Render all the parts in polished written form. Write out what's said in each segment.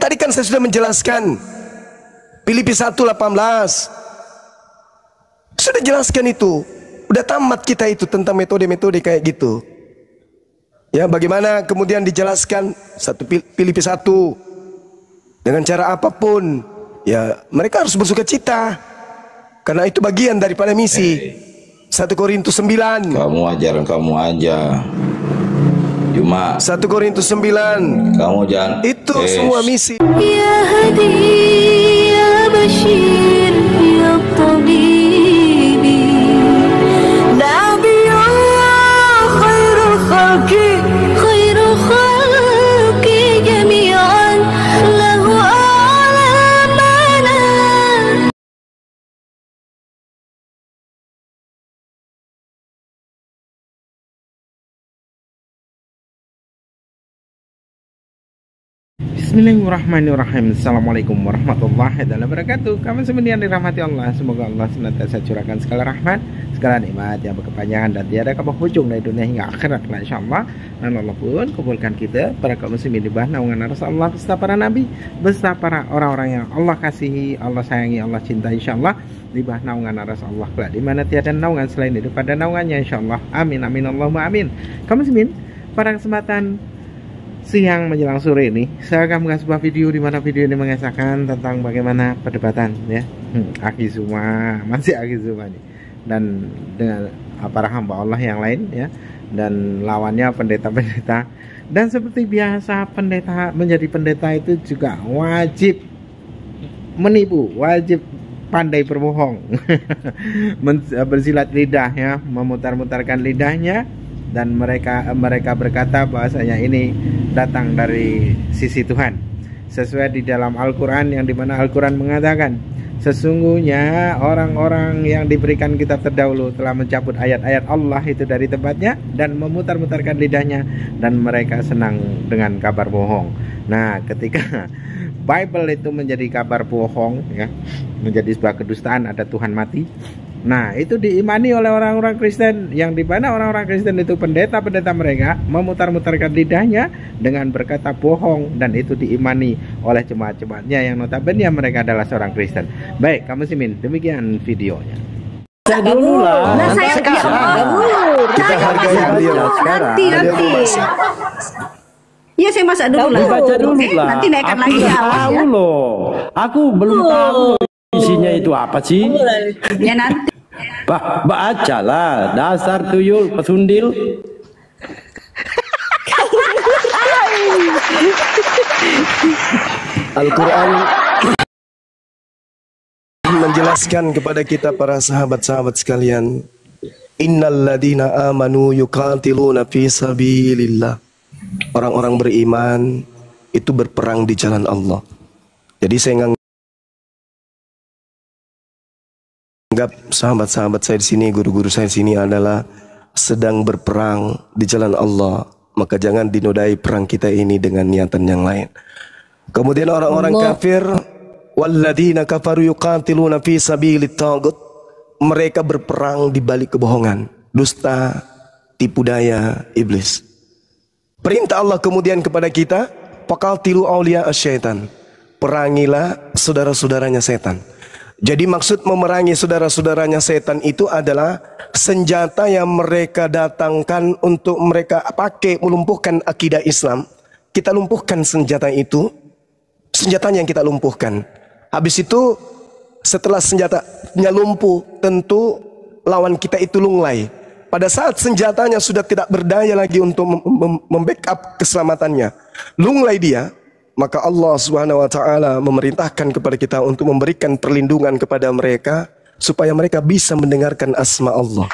Tadi kan saya sudah menjelaskan Filipi 1:18. Sudah jelaskan itu. Udah tamat kita itu tentang metode-metode kayak gitu. Ya, bagaimana kemudian dijelaskan Filipi 1 dengan cara apapun, ya mereka harus bersuka cita karena itu bagian daripada misi. 1 Korintus 9. Kamu aja. Cuma 1 Korintus 9. kamu jangan itu semua misi. Ya Hadi ya Bashir ya Tabibi Nabiyullah khairul khalqi jami'an lahu alamana. Bismillahirrahmanirrahim. Assalamualaikum warahmatullahi wabarakatuh. Kami semuanya dirahmati Allah. Semoga Allah senantiasa curahkan segala rahmat, segala nikmat yang berkepanjangan dan tiada kepenghujung dari dunia hingga akhirat, insyaallah. Dan Allah pun kumpulkan kita para kaum muslimin di bawah naungan Rasulullah beserta para nabi, beserta para orang-orang yang Allah kasihi, Allah sayangi, Allah cintai, insyaallah di bawah naungan Rasulullah kelak di mana tiada naungan selain itu pada naungannya, insyaallah. Amin amin Allahumma amin. Kaum muslimin, pada kesempatan siang menjelang sore ini saya akan mengasih sebuah video di mana video ini mengesahkan tentang bagaimana perdebatan ya Akizuma, masih Akizuma nih, dan dengan para hamba Allah yang lain ya, dan lawannya pendeta-pendeta. Dan seperti biasa pendeta menjadi pendeta itu juga wajib menipu, wajib pandai berbohong bersilat lidah ya, memutar-mutarkan lidahnya. Dan mereka berkata bahwasanya ini datang dari sisi Tuhan sesuai di dalam Al-Quran, yang dimana Al-Quran mengatakan sesungguhnya orang-orang yang diberikan kitab terdahulu telah mencabut ayat-ayat Allah itu dari tempatnya dan memutar-mutarkan lidahnya, dan mereka senang dengan kabar bohong. Nah, ketika Bible itu menjadi kabar bohong ya, menjadi sebuah kedustaan, ada Tuhan mati. Nah, itu diimani oleh orang-orang Kristen, yang dimana orang-orang Kristen itu pendeta-pendeta mereka memutar-mutarkan lidahnya dengan berkata bohong, dan itu diimani oleh jemaat-jemaatnya yang notabene mereka adalah seorang Kristen. Baik, kamu simin, demikian videonya. Saya dulu lah. Nah, saya Kita hargai beliau sekarang. Nanti. Iya, saya masak dulu lah. Dibaca dulu lah. Nanti naikkan lagi ya. Tahu loh. Aku belum tahu isinya itu apa sih. Ya nanti. Baca lah. Dasar tuyul pesundil. Al-Quran menjelaskan kepada kita para sahabat-sahabat sekalian, innal ladina amanu yuqatiluna fi sabilillah. Orang-orang beriman itu berperang di jalan Allah. Jadi saya anggap sahabat-sahabat saya di sini, guru-guru saya di sini adalah sedang berperang di jalan Allah. Maka jangan dinodai perang kita ini dengan niatan yang lain. Kemudian orang-orang kafir, walladzina kafaru yuqatiluna fi sabilit taghut, mereka berperang di balik kebohongan, dusta, tipu daya iblis. Perintah Allah kemudian kepada kita, faqatilu awliya asyaitan, perangilah saudara-saudaranya setan. Jadi maksud memerangi saudara-saudaranya setan itu adalah senjata yang mereka datangkan untuk mereka pakai melumpuhkan akidah Islam. Kita lumpuhkan senjata itu, senjatanya yang kita lumpuhkan. Habis itu setelah senjatanya lumpuh, tentu lawan kita itu lunglai. Pada saat senjatanya sudah tidak berdaya lagi untuk membackup keselamatannya, lunglai dia, maka Allah Subhanahu wa taala memerintahkan kepada kita untuk memberikan perlindungan kepada mereka supaya mereka bisa mendengarkan asma Allah.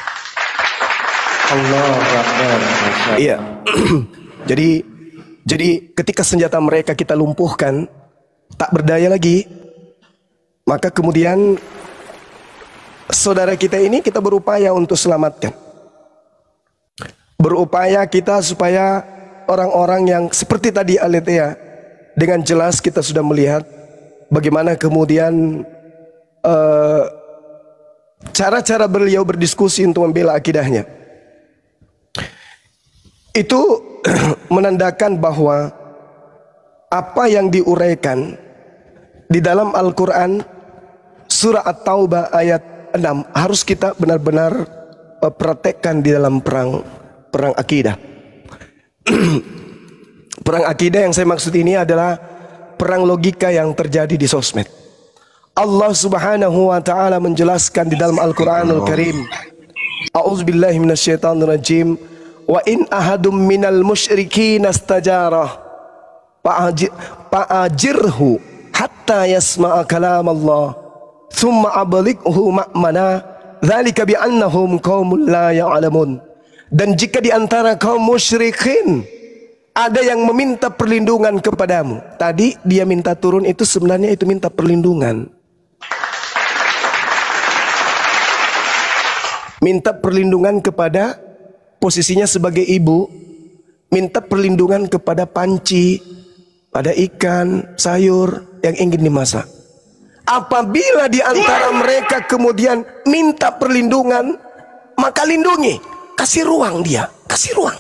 Iya. Jadi ketika senjata mereka kita lumpuhkan, tak berdaya lagi, maka kemudian saudara kita ini kita berupaya untuk selamatkan. Berupaya kita supaya orang-orang yang seperti tadi Aletea, dengan jelas kita sudah melihat bagaimana kemudian cara-cara beliau berdiskusi untuk membela akidahnya. Itu menandakan bahwa apa yang diuraikan di dalam Al-Quran surah At-Taubah ayat 6 harus kita benar-benar praktekkan di dalam perang akidah. Perang akidah yang saya maksud ini adalah perang logika yang terjadi di sosmed. Allah Subhanahu wa taala menjelaskan di dalam Al-Qur'anul Karim, A'udzubillahi minasyaitonirrajim, wa in ahadum minal musyrikin astajarah fa'ajirhu hatta yasma'a kalam Allah thumma ablighu ma'mana dzalika bi'annahum qaumul la ya'lamun. Dan jika di antara kaum musyrikin ada yang meminta perlindungan kepadamu, tadi dia minta turun itu sebenarnya itu minta perlindungan. Minta perlindungan kepada posisinya sebagai ibu, minta perlindungan kepada panci, pada ikan, sayur yang ingin dimasak. Apabila di antara mereka kemudian minta perlindungan, maka lindungi, kasih ruang dia, kasih ruang.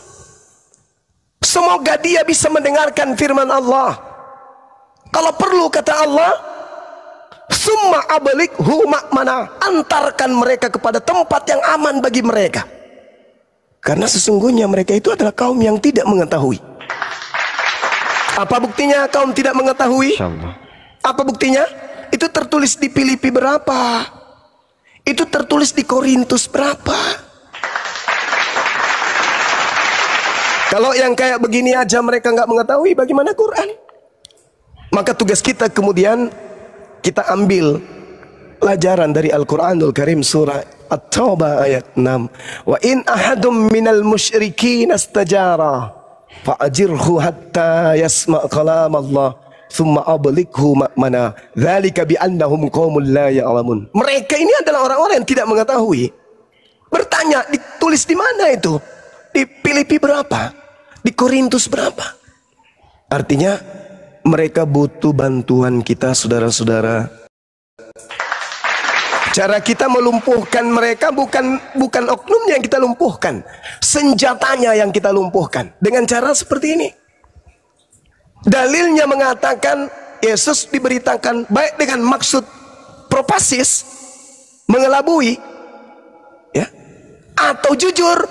Semoga dia bisa mendengarkan firman Allah. Kalau perlu kata Allah, summa ablighu ma'mana, antarkan mereka kepada tempat yang aman bagi mereka. Karena sesungguhnya mereka itu adalah kaum yang tidak mengetahui. Apa buktinya kaum tidak mengetahui? Apa buktinya? Itu tertulis di Filipi berapa? Itu tertulis di Korintus berapa? Kalau yang kayak begini aja mereka nggak mengetahui, bagaimana Quran? Maka tugas kita kemudian kita ambil pelajaran dari Al-Quranul Karim surah At-Taubah ayat 6. Wa in ahadum minal musyrikin astajara fa'ajirhu hatta yasma' kalam Allah thumma ablighu ma'mana dzalika bi'annahum qaumul la ya'lamun. Mereka ini adalah orang-orang yang tidak mengetahui. Bertanya, ditulis di mana itu? Di Filipi berapa? Di Korintus berapa? Artinya mereka butuh bantuan kita, saudara-saudara. Cara kita melumpuhkan mereka bukan oknumnya yang kita lumpuhkan, senjatanya yang kita lumpuhkan dengan cara seperti ini. Dalilnya mengatakan Yesus diberitakan baik dengan maksud propasis, mengelabui, ya, atau jujur,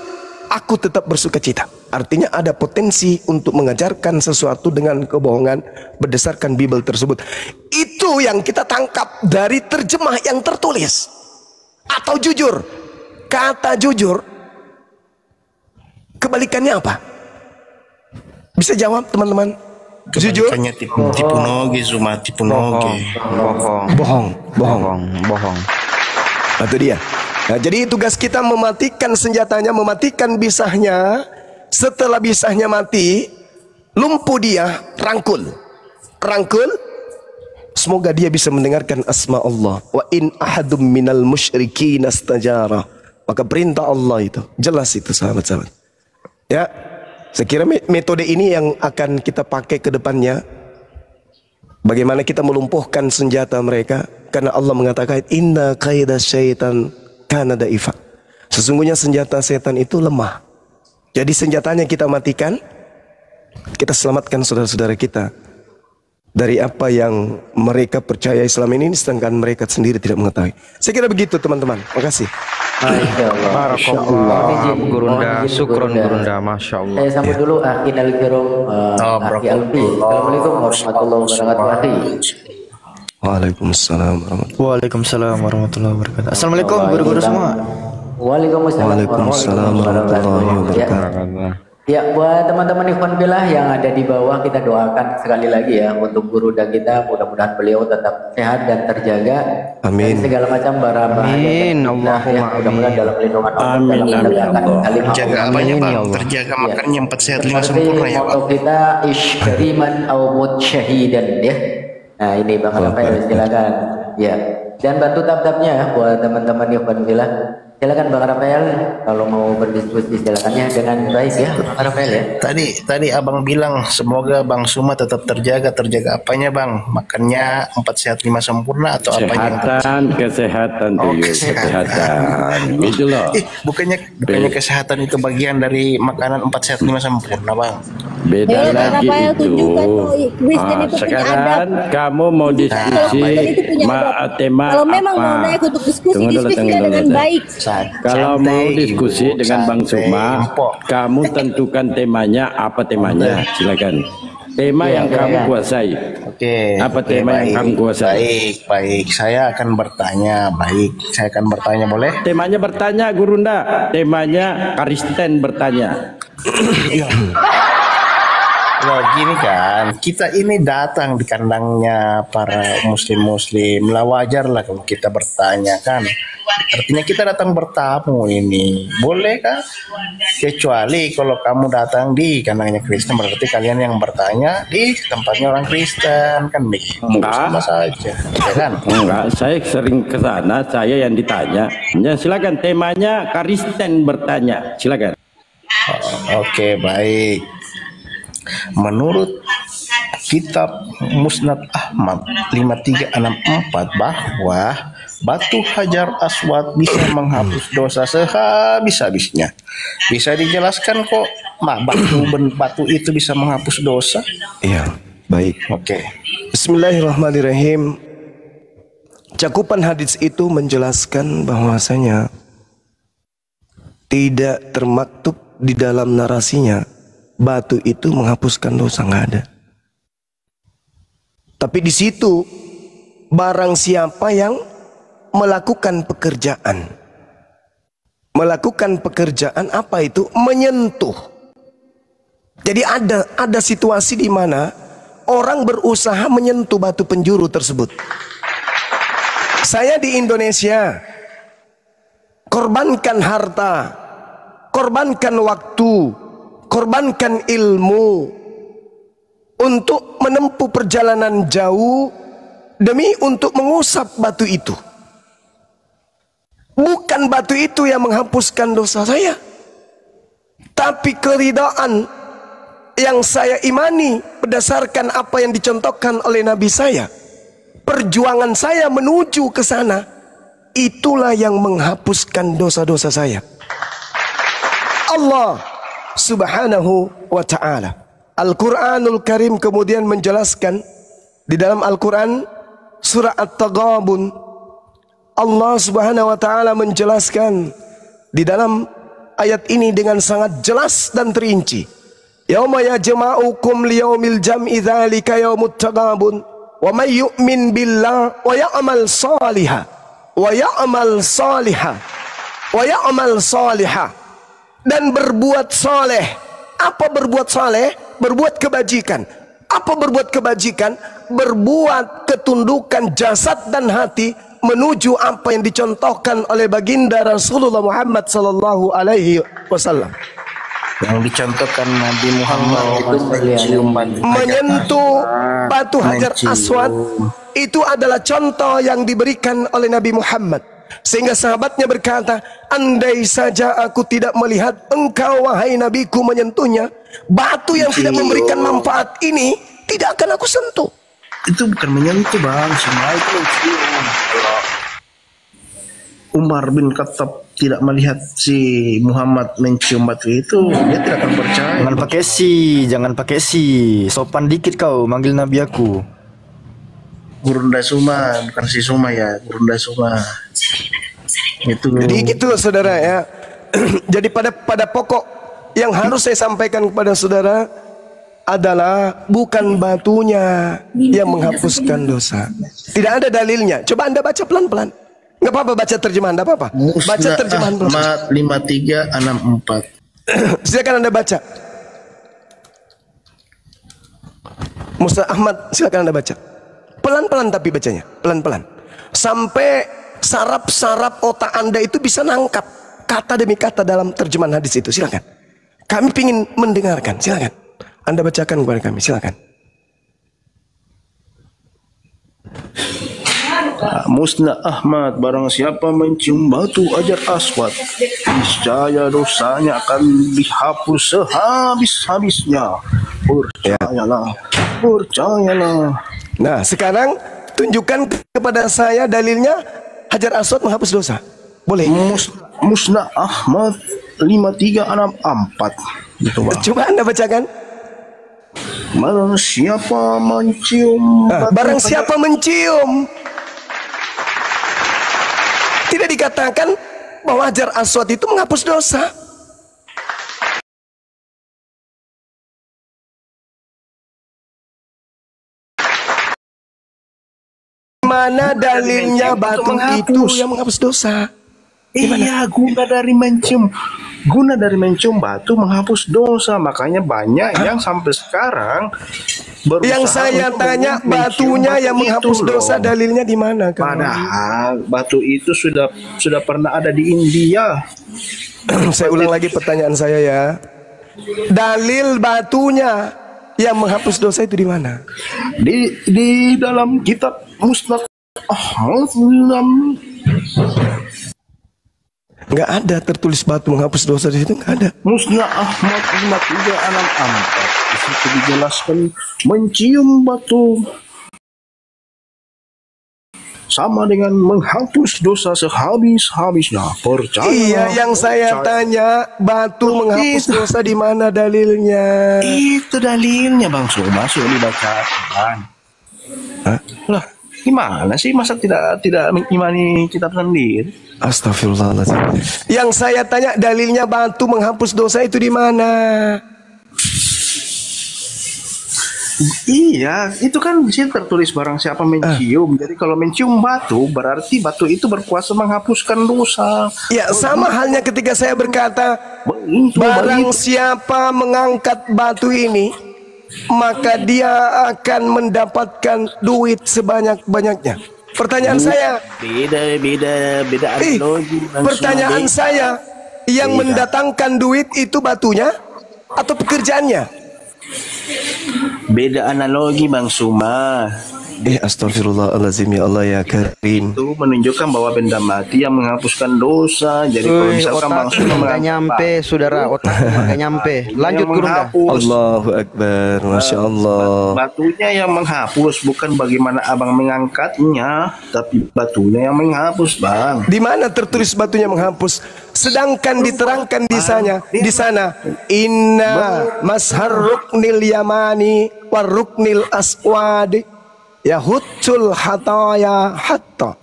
aku tetap bersukacita. Artinya ada potensi untuk mengajarkan sesuatu dengan kebohongan berdasarkan Bible tersebut. Itu yang kita tangkap dari terjemah yang tertulis. Atau jujur. Kata jujur, kebalikannya apa? Bisa jawab teman-teman? Jujur? Kebalikannya tipu noge, Zuma, tipu noge. Bohong. Itu dia. Nah, jadi tugas kita mematikan senjatanya, mematikan bisahnya. Setelah bisahnya mati, lumpuh dia, rangkul. Semoga dia bisa mendengarkan asma Allah. Wa in ahadum minal musyrikin astajara. Maka perintah Allah itu jelas itu, sahabat-sahabat. Ya, saya kira metode ini yang akan kita pakai ke depannya. Bagaimana kita melumpuhkan senjata mereka? Karena Allah mengatakan inna kaida syaitan kana da'ifa. Sesungguhnya senjata setan itu lemah. Jadi senjatanya kita matikan, kita selamatkan saudara-saudara kita dari apa yang mereka percaya Islam ini, sedangkan mereka sendiri tidak mengetahui. Saya kira begitu teman-teman. Makasih. Barakallah. Gurunda, syukron Gurunda, masya Allah. Saya sambut dulu Akhi Al-Kiram, Akhi Alfi. Assalamualaikum warahmatullahi wabarakatuh. Waalaikumsalam warahmatullahi wabarakatuh. Assalamualaikum guru-guru semua. Waalaikumsalam warahmatullahi wabarakatuh. Ya, buat teman-teman ikhwan fillah yang ada di bawah, kita doakan sekali lagi ya untuk Gurunda kita, mudah-mudahan beliau tetap sehat dan terjaga. Amin. Dari segala macam bara bahaya. Amin. Allahumma mudah-mudahan dalam lindungan Allah. Amin. Dalam Terjaga apanya Bang? Terjaga makannya 4 sehat 5 sempurna ya Bang. Kita isyriman au mut syahidan ya. Nah, ini Bang Rafael silakan. Ya. Dan bantu tab-tabnya ya buat teman-teman ikhwan fillah. Silakan Bang Rafael, kalau mau berdiskusi silakannya dengan baik ya, Bang Rafael ya. Tadi abang bilang semoga Bang Suma tetap terjaga apanya Bang? Makannya 4 sehat 5 sempurna atau apanya? Kesehatan tuh, Kesehatan. kesehatan. Itu loh. Bukannya kesehatan itu bagian dari makanan 4 sehat 5 sempurna Bang? Beda lagi Rafael itu. tunjukkan tuh, Kristen itu punya adab. Sekarang kamu mau diskusi Kristen itu punya adab. tema Kalau memang apa? mau naik untuk diskusi, Tunggu dulu, diskusinya tunggu dengan dulu. baik. Kalau mau diskusi Ibu, dengan Bang Suma, Empok. kamu tentukan temanya apa temanya, silakan. Tema yang kamu kuasai. Oke. Apa tema yang kamu kuasai? Baik. Saya akan bertanya. Boleh? Temanya bertanya, Gurunda. Temanya Kristen bertanya. Nah, gini kan, kita ini datang di kandangnya para muslim-muslim. Lah wajar lah kalau kita bertanya kan. Artinya kita datang bertamu ini. Boleh kan? Kecuali kalau kamu datang di kandangnya Kristen, berarti kalian yang bertanya di tempatnya orang Kristen. Kan begitu. Sama saja. Ya kan? Enggak, saya sering ke sana, saya yang ditanya. Ya, silakan temanya Kristen bertanya. Silakan. Oke, baik. Menurut kitab Musnad Ahmad 5364 bahwa batu Hajar Aswad bisa menghapus dosa sehabis-habisnya. Bisa dijelaskan kok, batu itu bisa menghapus dosa? Iya, baik. Oke. Bismillahirrahmanirrahim. Cakupan hadis itu menjelaskan bahwasanya tidak termaktub di dalam narasinya batu itu menghapuskan dosa, nggak ada. Tapi di situ barang siapa yang melakukan pekerjaan apa itu? Menyentuh. Jadi ada situasi di mana orang berusaha menyentuh batu penjuru tersebut. Saya di Indonesia korbankan harta, korbankan waktu, korbankan ilmu untuk menempuh perjalanan jauh demi untuk mengusap batu itu. Bukan batu itu yang menghapuskan dosa saya, tapi keridaan yang saya imani berdasarkan apa yang dicontohkan oleh Nabi saya. Perjuangan saya menuju ke sana, itulah yang menghapuskan dosa-dosa saya. Allah Subhanahu wa ta'ala, Al-Quranul Karim kemudian menjelaskan di dalam Al-Quran surah At-Taghabun, Allah Subhanahu wa ta'ala menjelaskan di dalam ayat ini dengan sangat jelas dan terinci. Yauma yajma'ukum liyaumil jam'i dzalika yaumut taghabun wa may yu'min billah wa ya'mal salihah dan berbuat saleh. Apa berbuat saleh? Berbuat kebajikan. Apa berbuat kebajikan? Berbuat ketundukan jasad dan hati menuju apa yang dicontohkan oleh baginda Rasulullah Muhammad sallallahu alaihi wasallam. Yang dicontohkan Nabi Muhammad itu menyentuh batu Hajar Aswad itu adalah contoh yang diberikan oleh Nabi Muhammad. Sehingga sahabatnya berkata, andai saja aku tidak melihat engkau wahai nabiku menyentuhnya, batu yang tidak memberikan manfaat ini tidak akan aku sentuh. Itu bukan menyentuh Bang, semua itu mencium. Umar bin Khattab tidak melihat si Muhammad mencium batu itu, dia tidak akan percaya. Jangan pakai si. Sopan dikit kau manggil nabi aku. Gurunda Suma, bukan si Suma ya, Gurunda Suma. Itu. Jadi gitu saudara ya. Jadi pada pokok yang harus saya sampaikan kepada saudara adalah bukan batunya yang menghapuskan dosa. Tidak ada dalilnya. Coba Anda baca pelan-pelan. Nggak apa-apa baca terjemahan, nggak apa-apa. Baca terjemahan pelan. Ahmad 5364. Silakan Anda baca. Musnad Ahmad, silakan Anda baca. Pelan-pelan tapi bacanya, pelan-pelan. Sampai saraf-saraf otak Anda itu bisa nangkap kata demi kata dalam terjemahan hadis itu. Silakan. Kami ingin mendengarkan. Silakan. Anda bacakan kepada kami. Silakan. Musnah Ahmad, barang siapa mencium batu Hajar Aswad, niscaya dosanya akan dihapus sehabis-habisnya. Percayalah, percayalah. Nah, sekarang tunjukkan kepada saya dalilnya Hajar Aswad menghapus dosa. Boleh? Musnah Ahmad 5364. Gitu, Bang. Coba Anda bacakan. Barang siapa mencium Barang siapa mencium. Tidak dikatakan bahwa Hajar Aswad itu menghapus dosa. Mana dalilnya batu itu yang menghapus dosa? Iya, guna dari mencium batu menghapus dosa. Makanya banyak yang sampai sekarang berusaha Yang saya untuk tanya mencium batunya batu yang menghapus itu dosa, loh. dalilnya di mana? Padahal batu itu sudah pernah ada di India. Saya ulang lagi pertanyaan saya ya. Dalil batunya yang menghapus dosa itu di mana? Di dalam kitab Musnad Ahmad. Nggak ada tertulis batu menghapus dosa di situ, nggak ada. Musnad Ahmad 5364. Di situ dijelaskan mencium batu sama dengan menghapus dosa sehabis-habisnya. Percaya. Iya, yang saya tanya batu menghapus dosa di mana dalilnya? Itu dalilnya, Bang Suma, sudah dibacakan. Hah? Lah, gimana sih, masa tidak mengimani kitab sendiri? Astagfirullahaladzim. Yang saya tanya dalilnya batu menghapus dosa itu di mana? Iya, itu kan di sini tertulis barang siapa mencium. Jadi kalau mencium batu berarti batu itu berkuasa menghapuskan dosa. Ya, sama halnya ketika saya berkata barang siapa mengangkat batu ini, maka dia akan mendapatkan duit sebanyak-banyaknya. Pertanyaan saya, beda analogi. pertanyaan saya, yang mendatangkan duit itu batunya atau pekerjaannya? Beda analogi, Bang Suma. Astagfirullahaladzim, ya Allah ya Karim. Itu menunjukkan bahwa benda mati yang menghapuskan dosa. Jadi kalau misalkan Bang Suma nggak nyampe, saudara, otak nggak nyampe. Lanjut guru dah. Allahu Akbar, Masya Allah. Batunya yang menghapus, bukan bagaimana abang mengangkatnya, tapi batunya yang menghapus, Bang. Di mana tertulis batunya menghapus? Sedangkan diterangkan di sana inna mashar ruknil yamani waruknil aswadi yahutul hataya hatta.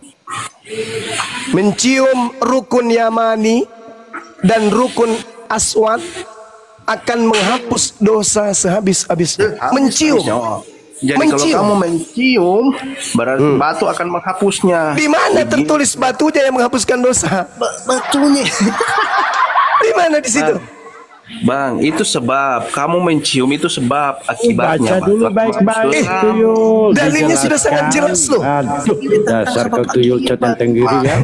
Mencium rukun yamani dan rukun aswad akan menghapus dosa sehabis-habisnya. Mencium. Jadi kalau kamu mencium, berarti batu akan menghapusnya. Di mana tertulis batunya yang menghapuskan dosa? Batunya. Di mana di situ? Bang, itu sebab kamu mencium itu sebab akibatnya. Baca dulu baik-baik tuyul. Dalilnya sudah sangat jelas loh. Dasar kau tuyul catatan tenggiri ya.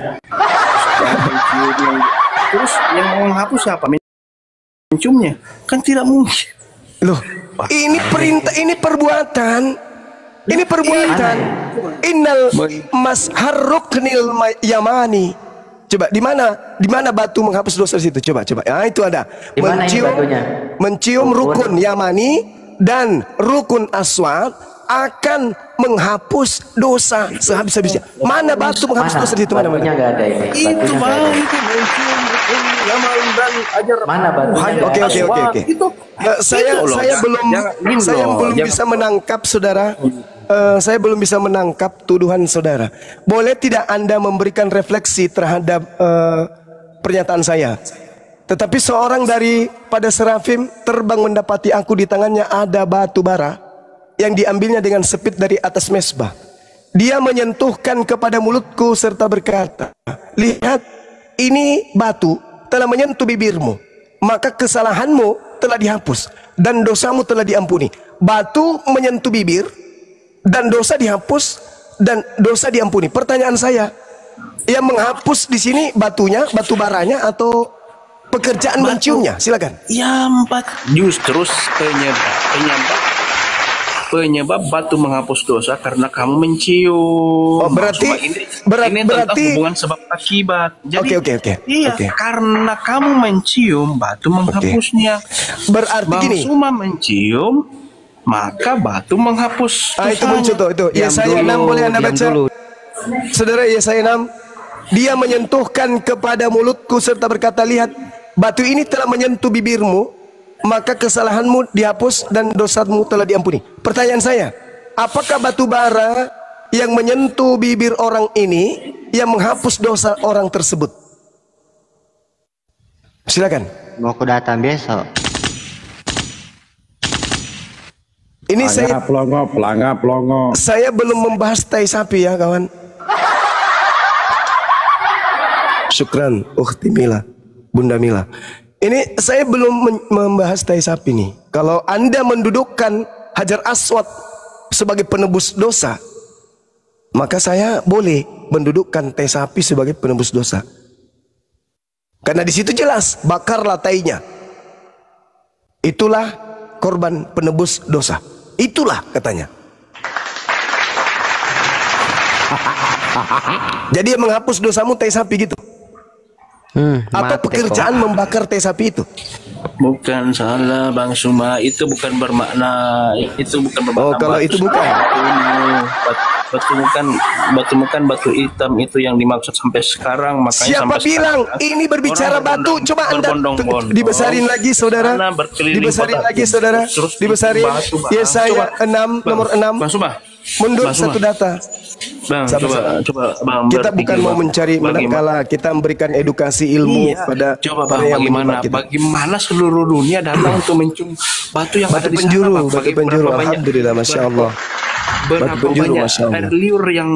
Terus yang menghapus siapa? Menciumnya? Kan tidak mungkin. Loh, ini perintah, ini perbuatan. Ini perbuatan. Innal mashar ruknil yamani. Coba di mana batu menghapus dosa di situ? Coba. Ah, itu ada. Di mana ini batunya? Mencium rukun yamani dan rukun aswad akan menghapus dosa sehabis-habisnya. Mana batu menghapus dosa di situ? Mana? Batunya nggak ada ini. Itu Batunya nggak ada. Bang, itu mencium rukun yaman dan ajar. Mana batunya? Oke. Itu Saya belum bisa menangkap saudara. Saya belum bisa menangkap tuduhan saudara. Boleh tidak Anda memberikan refleksi terhadap pernyataan saya? Tetapi seorang daripada serafim terbang mendapati aku, di tangannya ada batu bara yang diambilnya dengan sepit dari atas mesbah. Dia menyentuhkan kepada mulutku serta berkata, lihat, ini batu telah menyentuh bibirmu, maka kesalahanmu telah dihapus dan dosamu telah diampuni. Batu menyentuh bibir dan dosa dihapus dan dosa diampuni. Pertanyaan saya, yang menghapus di sini batunya, batu baranya atau pekerjaan menciumnya? Silakan. Ya, justru penyebab penyebab batu menghapus dosa karena kamu mencium. Oh, berarti ini tentang hubungan sebab akibat. Jadi Oke. iya, karena kamu mencium batu menghapusnya. Berarti Bang gini. Suma mencium maka batu menghapus. Itu muncul tuh itu. Yesaya 6 boleh Anda baca? Saudara Yesaya 6, dia menyentuhkan kepada mulutku serta berkata, lihat, batu ini telah menyentuh bibirmu, maka kesalahanmu dihapus dan dosamu telah diampuni. Pertanyaan saya, apakah batu bara yang menyentuh bibir orang ini yang menghapus dosa orang tersebut? Silakan. Mau aku datang besok. Ini pelongo. Saya belum membahas tai sapi ya kawan. Syukran, Ukhti Mila, Bunda Mila. Ini saya belum membahas tai sapi nih. Kalau Anda mendudukkan Hajar Aswad sebagai penebus dosa, maka saya boleh mendudukkan tai sapi sebagai penebus dosa. Karena di situ jelas, bakarlah tainya. Itulah korban penebus dosa. Itulah katanya. Jadi yang menghapus dosamu tai sapi gitu. Atau pekerjaan membakar tai sapi itu. Bukan salah Bang Suma, itu bukan bermakna Oh, kalau itu bukan. Batu hitam itu yang dimaksud sampai sekarang, makanya siapa sampai bilang sekarang, ini berbicara batu? Coba Anda dibesarin lagi saudara. Dibesarin lagi saudara. Dibesarin. Yesaya 6 nomor 6. Bang Suma. Mundur satu data. Bang, coba Bang, kita bukan mau mencari manakala, kita memberikan edukasi ilmu pada Bang, bagaimana seluruh dunia datang untuk mencium batu yang ada di sana, Bang? Batu penjuru, alhamdulillah, masya Allah. Berapa banyak air liur yang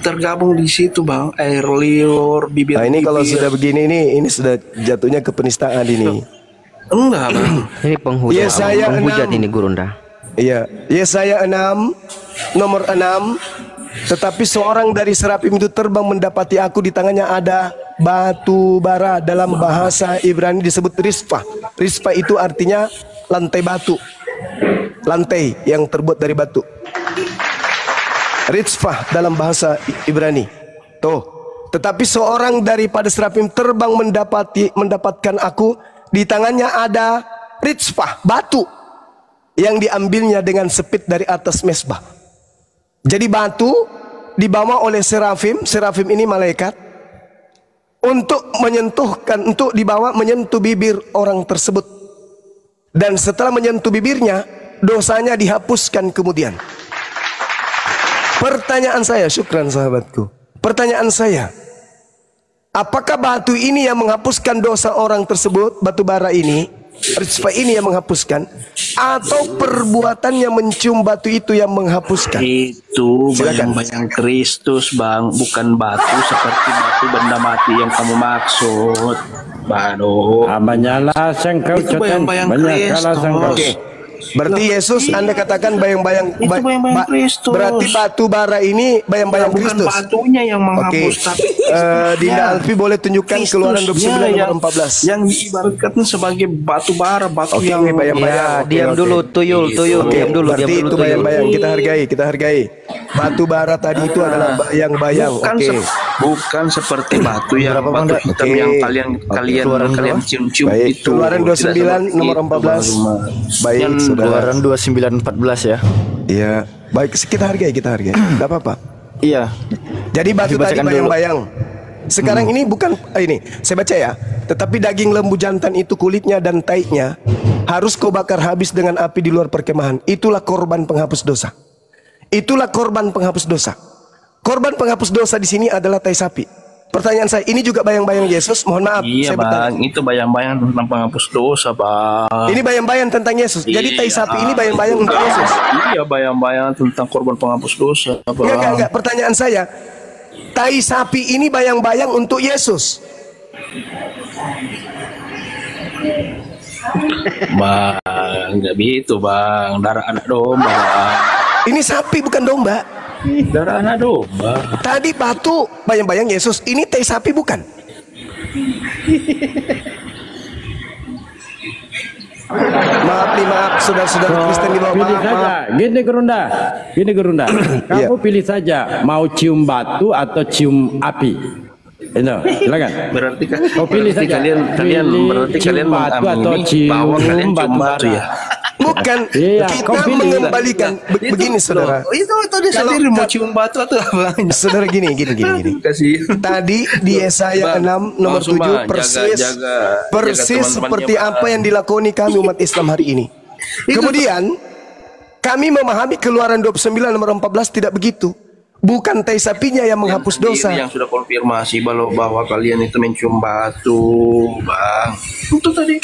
tergabung di situ, Bang? Air liur, bibir. Nah, ini kalau sudah begini ini sudah jatuhnya ke penistaan ini. Enggak, Bang. Ini penghujat ini Gurunda. Iya, Yesaya 6 nomor 6. Tetapi seorang dari serafim itu terbang mendapati aku, di tangannya ada batu bara. Dalam bahasa Ibrani disebut risfah. Risfah itu artinya lantai batu. Lantai yang terbuat dari batu. Risfah dalam bahasa Ibrani. Tuh. Tetapi seorang daripada serafim terbang mendapatkan aku, di tangannya ada risfah, batu yang diambilnya dengan sepit dari atas mesbah. Jadi batu dibawa oleh serafim. Serafim ini malaikat untuk dibawa menyentuh bibir orang tersebut. Dan setelah menyentuh bibirnya, dosanya dihapuskan kemudian. Pertanyaan saya, syukran sahabatku. Pertanyaan saya, apakah batu ini yang menghapuskan dosa orang tersebut, batu bara ini? Risfa ini yang menghapuskan, atau perbuatannya mencium batu itu yang menghapuskan? Itu bayang-bayang Kristus, Bang, bukan batu seperti batu benda mati yang kamu maksud. Baru Abanyalah sengkau itu bayang-bayang Kristus. Berarti Yesus Anda katakan bayang-bayang Kristus. Berarti batu bara ini bayang-bayang Kristus. Bukan batunya yang menghapus, tapi Dinda Alfi boleh tunjukkan Keluaran 29 nomor 14 yang diibaratkan sebagai batu bara, batu yang bayang-bayang. Diam dulu, tuyul, diam dulu. Berarti itu bayang-bayang, kita hargai. Batu bara tadi itu adalah bayang-bayang. Bukan seperti batu yang batu hitam yang kalian cium-cium itu. Keluaran 29 nomor 14. Baik, Keluaran 29:14 ya. Iya, baik, kita hargai. Enggak apa-apa. Iya. Jadi batu tadi bayang-bayang. Sekarang ini bukan ini, saya baca ya. Tetapi daging lembu jantan itu, kulitnya dan taiknya harus kau bakar habis dengan api di luar perkemahan. Itulah korban penghapus dosa. Itulah korban penghapus dosa. Korban penghapus dosa di sini adalah tai sapi. Pertanyaan saya, ini juga bayang-bayang Yesus? Mohon maaf, iya, saya Bang, itu bayang-bayang tentang penghapus dosa, Bang. Ini bayang-bayang tentang Yesus. Jadi tai sapi ini bayang-bayang untuk Yesus. Iya, bayang-bayang tentang korban penghapus dosa, Bang. Enggak. Pertanyaan saya, tai sapi ini bayang-bayang untuk Yesus. Bang, enggak gitu, Bang. Darah anak domba, Bang. Ini sapi bukan domba. Darah anak domba. Tadi batu bayang-bayang Yesus. Ini tai sapi bukan? Maaf nih, maaf saudara-saudara Kristen di bawah. Pilih Maaf, saja. maaf. Gini Gerunda. Kamu pilih saja mau cium batu atau cium api. Itu, silakan. Berarti kan Kau pilih berarti saja. kalian berarti cium kalian batu atau mengamini cium bahwa kalian cium batu bara. ya. Bukan, Iya, kau kita pilih. mengembalikan begini saudara. Itu dia Kalau- sendiri mau cium batu atau apa? Saudara gini. Kasih. Tadi di Yesaya Bang, 6 nomor Bang Suma, 7 persis jaga seperti teman-temannya, apa Bang. yang dilakoni kami umat Islam hari ini. Kemudian kami memahami Keluaran 29 nomor 14 tidak begitu. Bukan tai sapinya yang menghapus dosa. Yang sudah konfirmasi bahwa kalian itu mencium batu, Bang. Itu tadi.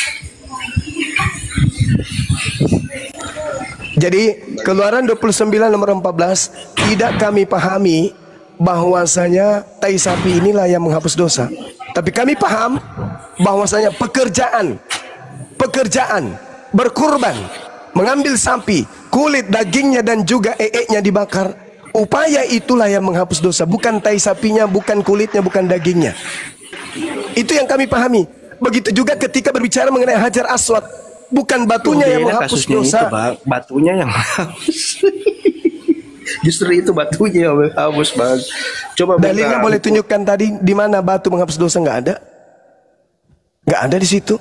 Jadi Keluaran 29 nomor 14 tidak kami pahami bahwasanya tai sapi inilah yang menghapus dosa. Tapi kami paham bahwasanya pekerjaan berkurban, mengambil sapi, kulit dagingnya dan juga eeknya dibakar. Upaya itulah yang menghapus dosa, bukan tai sapinya, bukan kulitnya, bukan dagingnya. Itu yang kami pahami. Begitu juga ketika berbicara mengenai Hajar Aswad, bukan batunya yang menghapus dosa. Itu, Bang. Batunya yang menghapus. Justru itu batunya yang menghapus, Bang. Coba Dalilnya boleh tunjukkan tadi di mana batu menghapus dosa? Nggak ada. Nggak ada di situ.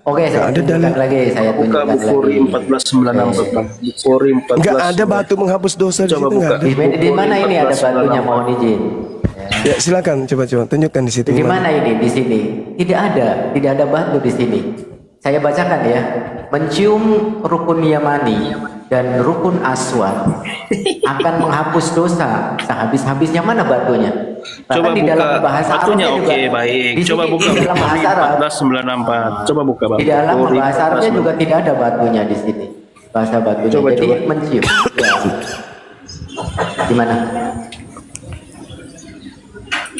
Oke, saya ada tunjukkan dalil. lagi. Saya buka tunjukkan Bukhari lagi. 1496, Bang. Bukhari 14. Nggak ada batu menghapus dosa di Coba situ. Nggak buka. ada. Di mana ini ada batunya, mohon izin. Ya silakan, coba tunjukkan di situ. Di mana ini? Di sini. Tidak ada batu di sini. Saya bacakan ya. Mencium rukun Yamani dan rukun Aswad akan menghapus dosa sehabis-habisnya. Mana batunya? Bahkan Coba di buka dalam bahasa batunya. Arabnya Oke, juga- baik. di Coba sini, buka di dalam bahasa Arab. 1494. Coba buka, Bang. Di dalam Bukhari bahasa Arabnya juga tidak ada batunya di sini. Bahasa batunya. Coba, Jadi coba. mencium. Ya. Di mana?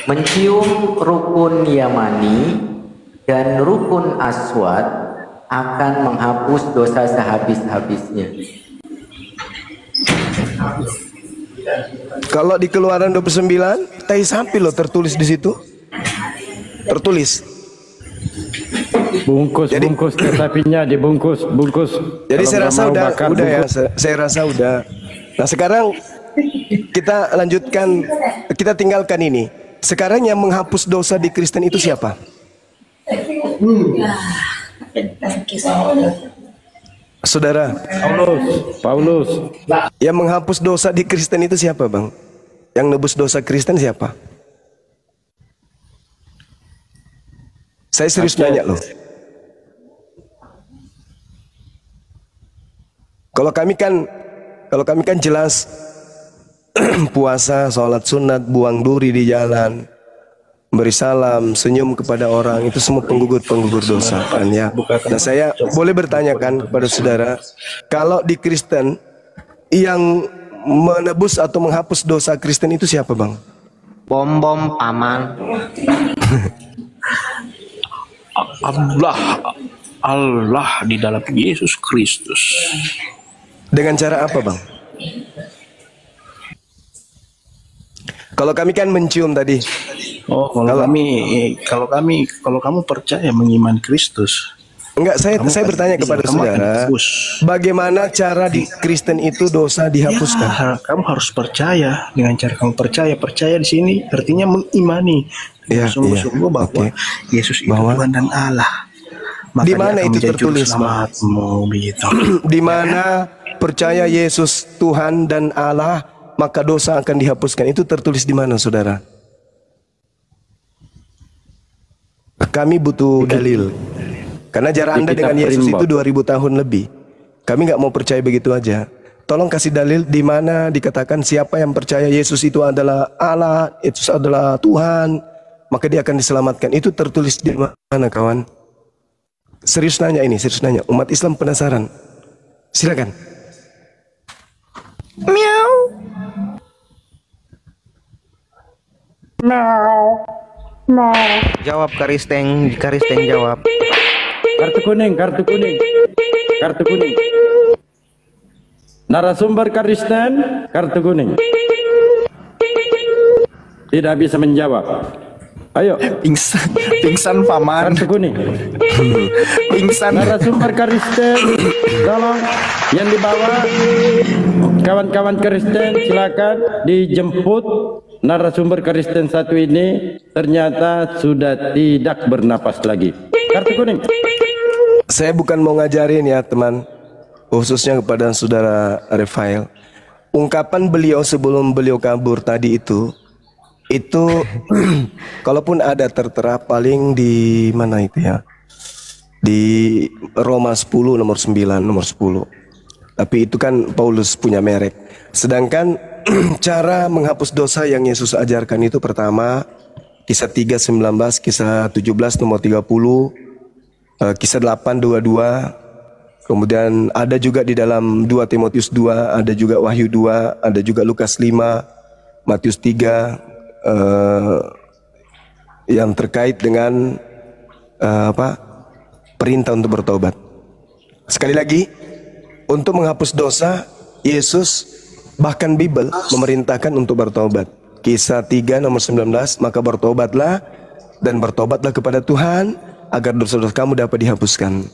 Mencium rukun Yamani dan rukun Aswad akan menghapus dosa sehabis-habisnya. Kalau di Keluaran 29, tai sapi loh tertulis di situ. Tertulis. Bungkus sapinya dibungkus. Jadi Kalau saya nggak rasa mau udah bakar, ya. bungkus. Saya rasa udah. Nah sekarang kita lanjutkan, kita tinggalkan ini. Sekarang yang menghapus dosa di Kristen itu siapa? Saudara, Paulus. yang menghapus dosa di Kristen itu siapa, Bang? Yang nebus dosa Kristen siapa? Saya serius nanya loh. Kalau kami kan jelas puasa, sholat sunat, buang duri di jalan, beri salam, senyum kepada orang, itu semua penggugur dosa kan ya. Nah saya boleh bertanyakan kepada saudara, kalau di Kristen yang menebus atau menghapus dosa Kristen itu siapa, Bang? Bom paman. Allah di dalam Yesus Kristus. Dengan cara apa, Bang? Kalau kami kan mencium tadi. Oh, kalau kamu percaya mengiman Kristus. Enggak, saya bertanya kepada kamu akan saudara, tebus. bagaimana cara di Kristen itu dosa dihapuskan? Ya, kamu harus percaya. Dengan cara kamu percaya di sini artinya mengimani Ya, sungguh-sungguh bahwa oke. Yesus itu Bahwa- Tuhan dan Allah. Maka Di dia mana akan itu menjadi tertulis, Bang? selamatmu, begitu. Di mana percaya Yesus Tuhan dan Allah, maka dosa akan dihapuskan. Itu tertulis di mana, saudara? Kami butuh dalil. Karena jarak Anda dengan Yesus itu 2000 tahun lebih. Kami nggak mau percaya begitu aja. Tolong kasih dalil di mana dikatakan siapa yang percaya Yesus itu adalah Allah, Yesus adalah Tuhan, maka dia akan diselamatkan. Itu tertulis di mana, kawan? Serius nanya ini, serius nanya. Umat Islam penasaran. Silakan. Miau. Jawab Karisteng jawab. Kartu kuning. Narasumber Kristen, kartu kuning. Tidak bisa menjawab. Ayo, Pingsan paman. kartu kuning. Pingsan. Narasumber Kristen, tolong yang di bawah, kawan-kawan Kristen silakan dijemput. Narasumber Kristen satu ini ternyata sudah tidak bernapas lagi. Kartu kuning. Saya bukan mau ngajarin ya teman, khususnya kepada saudara Refael. Ungkapan beliau sebelum beliau kabur tadi itu kalaupun ada tertera paling di mana itu ya, di Roma 10 nomor 9 nomor 10. Tapi itu kan Paulus punya merek. Sedangkan cara menghapus dosa yang Yesus ajarkan itu pertama Kisah 3:19, Kisah 17 nomor 30, Kisah 8:22. Kemudian ada juga di dalam 2 Timotius 2, ada juga Wahyu 2, ada juga Lukas 5, Matius 3, yang terkait dengan perintah untuk bertobat. Sekali lagi, untuk menghapus dosa, Yesus bahkan Bible memerintahkan untuk bertobat. Kisah 3 nomor 19, maka bertobatlah dan bertobatlah kepada Tuhan agar dosa-dosa kamu dapat dihapuskan.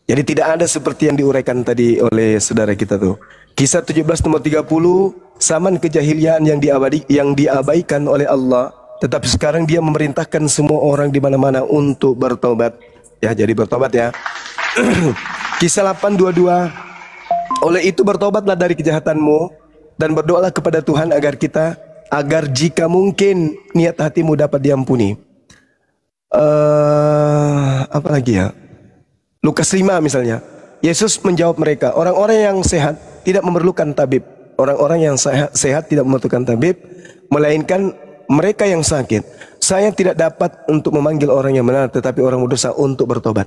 Jadi tidak ada seperti yang diuraikan tadi oleh saudara kita tuh. Kisah 17 nomor 30, zaman kejahiliaan yang diabaikan oleh Allah, tetapi sekarang Dia memerintahkan semua orang di mana-mana untuk bertobat. Ya, jadi bertobat ya. Kisah 8:22, oleh itu bertobatlah dari kejahatanmu dan berdoalah kepada Tuhan agar jika mungkin niat hatimu dapat diampuni. Apa lagi ya? Lukas 5 misalnya. Yesus menjawab mereka, orang-orang yang sehat tidak memerlukan tabib. Orang-orang yang sehat tidak memerlukan tabib, melainkan mereka yang sakit. Saya tidak dapat untuk memanggil orang yang benar, tetapi orang berdosa untuk bertobat.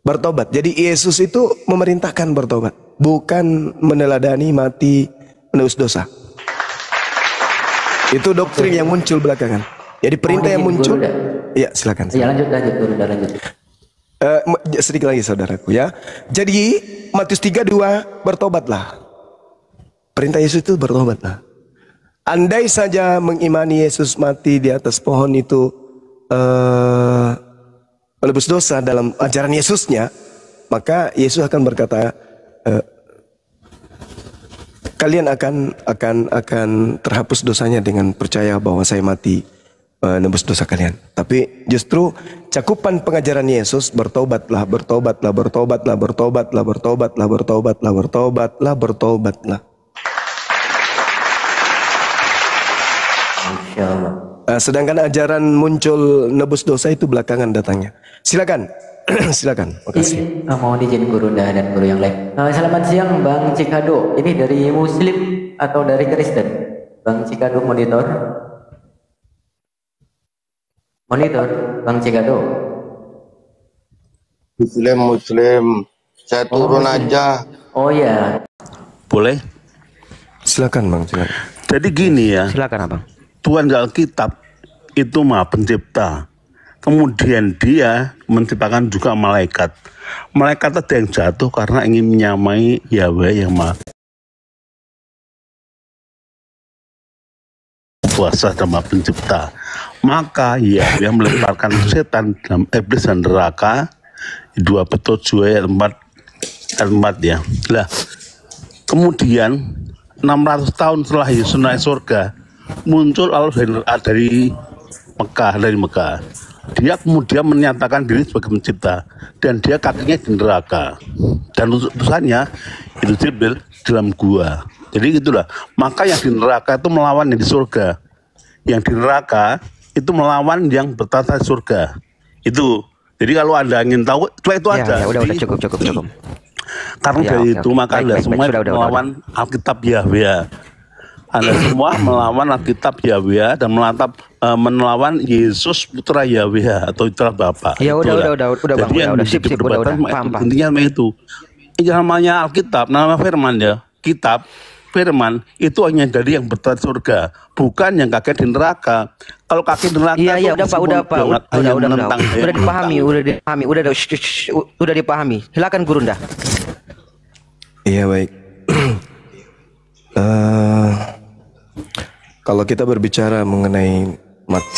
Bertobat. Jadi Yesus itu memerintahkan bertobat, bukan meneladani mati menebus dosa. Itu doktrin yang muncul belakangan. Jadi perintah yang muncul. Iya, silakan. Ya, lanjut. Sedikit lagi saudaraku ya. Jadi Matius 3:2, bertobatlah. Perintah Yesus itu bertobatlah. Andai saja mengimani Yesus mati di atas pohon itu menebus dosa dalam ajaran Yesusnya, maka Yesus akan berkata, kalian akan terhapus dosanya dengan percaya bahwa saya mati menebus dosa kalian. Tapi justru cakupan pengajaran Yesus, bertobatlah, bertobatlah, bertobatlah, bertobatlah, bertobatlah, bertobatlah, bertobatlah, bertobatlah. Sedangkan ajaran muncul nebus dosa itu belakangan datangnya. Silakan. Silakan. Makasih. Mohon izin Guru dan guru yang lain. Selamat siang Bang Cikado. Ini dari Muslim atau dari Kristen? Bang Cikado monitor. Monitor, Bang Cikado. Muslim. Saya turun aja. Oh ya. Boleh? Silakan Bang. Silakan. Jadi gini ya. Silakan Abang. Tuhan di Alkitab itu Maha Pencipta. Kemudian Dia menciptakan juga malaikat. Malaikat ada yang jatuh karena ingin menyamai Yahweh yang Maha Kuasa dan Maha Pencipta. Maka Yahweh melemparkan setan dalam iblis dan neraka. 2 Petrus ayat 4 ya. Lah, kemudian 600 tahun setelah Yesus naik surga, muncul Allah dari Mekah. Dia kemudian menyatakan diri sebagai pencipta, dan dia kakinya di neraka, dan utusannya itu Jibril dalam gua. Jadi gitulah. Maka yang di neraka itu melawan yang di surga, yang di neraka itu melawan yang bertata di surga. Itu. Jadi kalau Anda ingin tahu, itu aja. Ya, udah cukup. Karena Ya, dari oke, itu oke. maka Anda Baik, semua sudah. melawan Alkitab Yahweh. Anda semua melawan Alkitab Yahweh dan melawan Yesus putra Yahweh atau putra Bapa. Ya udah Bang, Jadi yang udah sip, udah paham. intinya memang itu. Ini namanya Alkitab, nama firman ya. Kitab firman itu hanya dari yang berada di surga, bukan yang kakek di neraka. Kalau kakek di neraka Iya, udah Pak, udah dipahami, udah dipahami. Silakan Gurunda. Iya baik. Kalau kita berbicara mengenai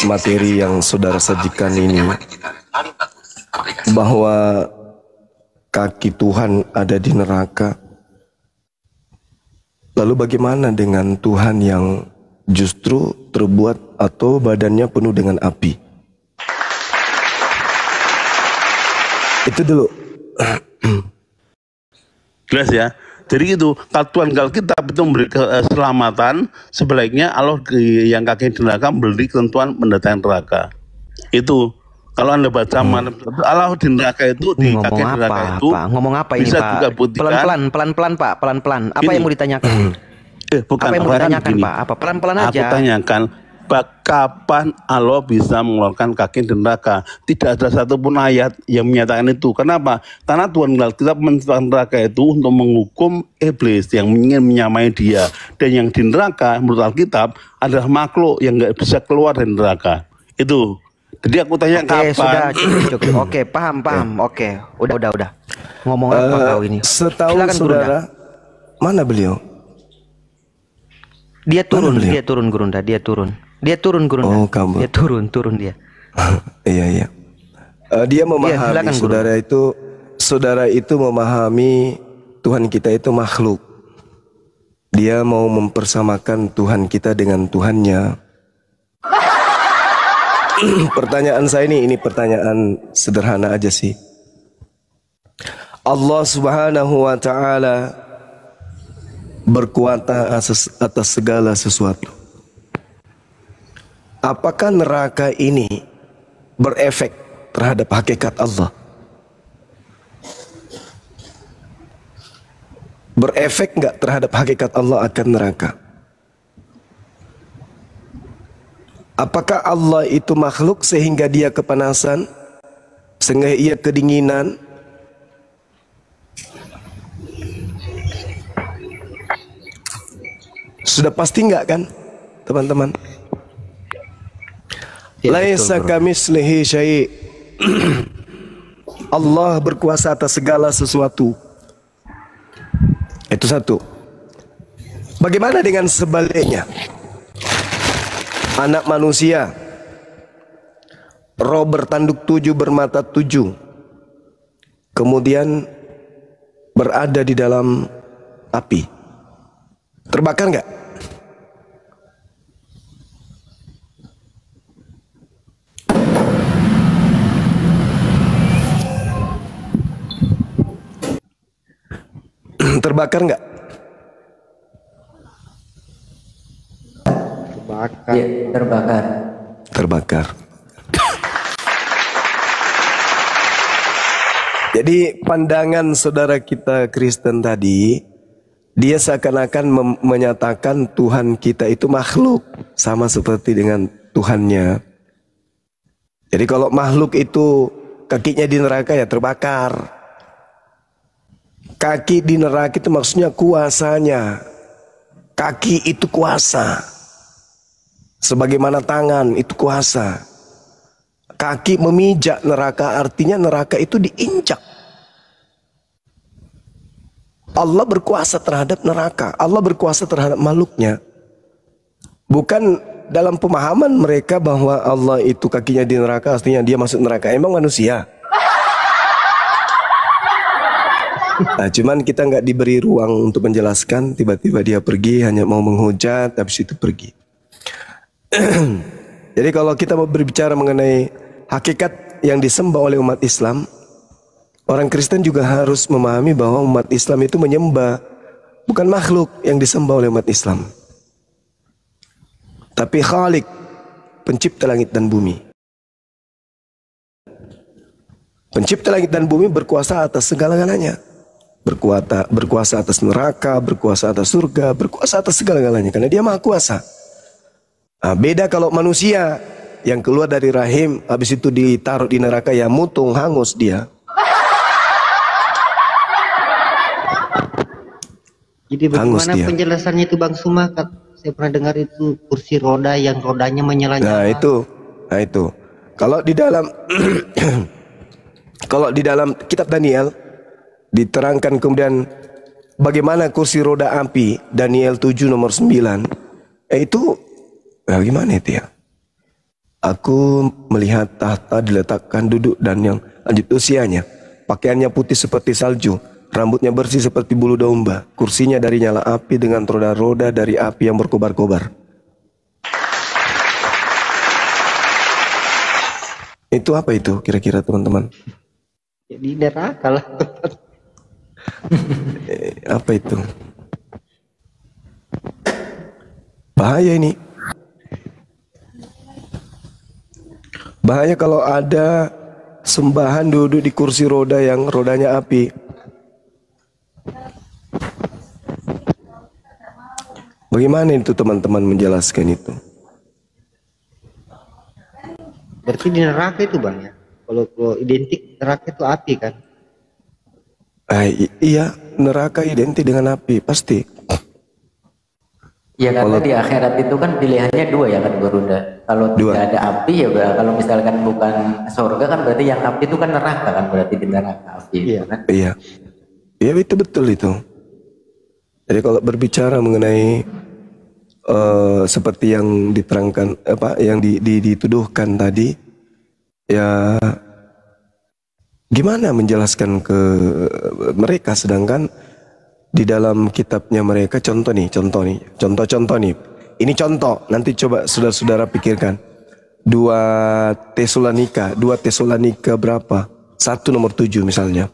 materi yang saudara sajikan ini, bahwa kaki Tuhan ada di neraka. Lalu bagaimana dengan Tuhan yang justru terbuat atau badannya penuh dengan api? Itu dulu. Jelas ya. Jadi itu kalau kita itu memberi keselamatan, sebaliknya Allah yang kaki di neraka memberi ketentuan mendatangi neraka. Itu kalau Anda baca Allah di neraka itu di kaki di neraka itu ngomong apa ini bisa Pak? juga buktikan. Pelan-pelan Pak, pelan-pelan. Apa Ini. yang mau ditanyakan? Bukan, apa yang mau ditanyakan gini. Pak? Apa pelan-pelan Aku aja? tanyakan, kapan Allah bisa mengeluarkan kaki di neraka? Tidak ada satupun ayat yang menyatakan itu. Kenapa? Karena Tuhan kita menciptakan neraka itu untuk menghukum iblis yang ingin menyamai dia. Dan yang di neraka menurut Alkitab adalah makhluk yang nggak bisa keluar dari neraka. Itu. Jadi aku tanya kapan? Sudah cukup. Oke, paham. Oke, udah. Ngomong apa kau ini? Setahu Silakan, saudara, mana beliau? Dia turun Gurunda. Oh, kamu. Dia turun dia. Iya. Dia memahami, silakan, saudara itu memahami Tuhan kita itu makhluk. Dia mau mempersamakan Tuhan kita dengan Tuhannya. Pertanyaan saya ini pertanyaan sederhana aja sih. Allah Subhanahu wa Ta'ala berkuasa atas segala sesuatu. Apakah neraka ini berefek terhadap hakikat Allah? Berefek enggak terhadap hakikat Allah akan neraka? Apakah Allah itu makhluk sehingga dia kepanasan, sehingga ia kedinginan? Sudah pasti enggak kan, teman-teman? Laisa kamitslihi syai'. Allah berkuasa atas segala sesuatu. Itu satu. Bagaimana dengan sebaliknya? Anak manusia, roh bertanduk 7 bermata 7, kemudian berada di dalam api. Terbakar enggak? Terbakar enggak? Ya, terbakar. Terbakar. Jadi pandangan saudara kita Kristen tadi, dia seakan-akan menyatakan Tuhan kita itu makhluk, sama seperti dengan Tuhannya. Jadi kalau makhluk itu kakinya di neraka ya terbakar. Kaki di neraka itu maksudnya kuasanya. Kaki itu kuasa. Sebagaimana tangan itu kuasa. Kaki memijak neraka, artinya neraka itu diinjak. Allah berkuasa terhadap neraka. Allah berkuasa terhadap makhluknya. Bukan dalam pemahaman mereka bahwa Allah itu kakinya di neraka, artinya dia masuk neraka. Emang manusia? Nah, cuman kita nggak diberi ruang untuk menjelaskan. Tiba-tiba dia pergi, hanya mau menghujat, habis itu pergi. Jadi kalau kita mau berbicara mengenai hakikat yang disembah oleh umat Islam, orang Kristen juga harus memahami bahwa umat Islam itu menyembah bukan makhluk yang disembah oleh umat Islam, tapi Khalik, pencipta langit dan bumi. Pencipta langit dan bumi berkuasa atas segala-galanya. Berkuasa atas neraka, berkuasa atas surga, berkuasa atas segala-galanya, karena dia maha kuasa. Nah, beda kalau manusia yang keluar dari rahim, habis itu ditaruh di neraka, ya mutung, hangus dia. Jadi bagaimana penjelasannya itu Bang Sumakat? Saya pernah dengar itu kursi roda yang rodanya menyala-nyala. Nah itu. Kalau di dalam kalau di dalam kitab Daniel diterangkan kemudian bagaimana kursi roda api, Daniel 7 nomor 9. Itu gimana itu ya? Aku melihat tahta diletakkan duduk dan yang Lanjut usianya. Pakaiannya putih seperti salju, rambutnya bersih seperti bulu domba, kursinya dari nyala api dengan roda-roda dari api yang berkobar-kobar. Itu apa itu kira-kira teman-teman? Jadi neraka lah. Apa itu? Bahaya ini. Bahaya kalau ada sembahan duduk di kursi roda yang rodanya api. Bagaimana itu teman-teman menjelaskan itu? Berarti di neraka itu bang ya? Kalau identik neraka itu api kan? Iya, neraka identik dengan api, pasti. Ya karena di akhirat itu kan pilihannya dua ya kan Gurunda. Kalau tidak ada api ya kalau misalkan bukan surga kan berarti yang api itu kan neraka kan, berarti di neraka api itu kan. Iya. Iya itu betul itu. Jadi kalau berbicara mengenai seperti yang diterangkan yang dituduhkan tadi, ya gimana menjelaskan ke mereka sedangkan di dalam kitabnya mereka contoh nih. Ini contoh, nanti coba saudara-saudara pikirkan. 2 Tesalonika berapa? 1 nomor 7 misalnya.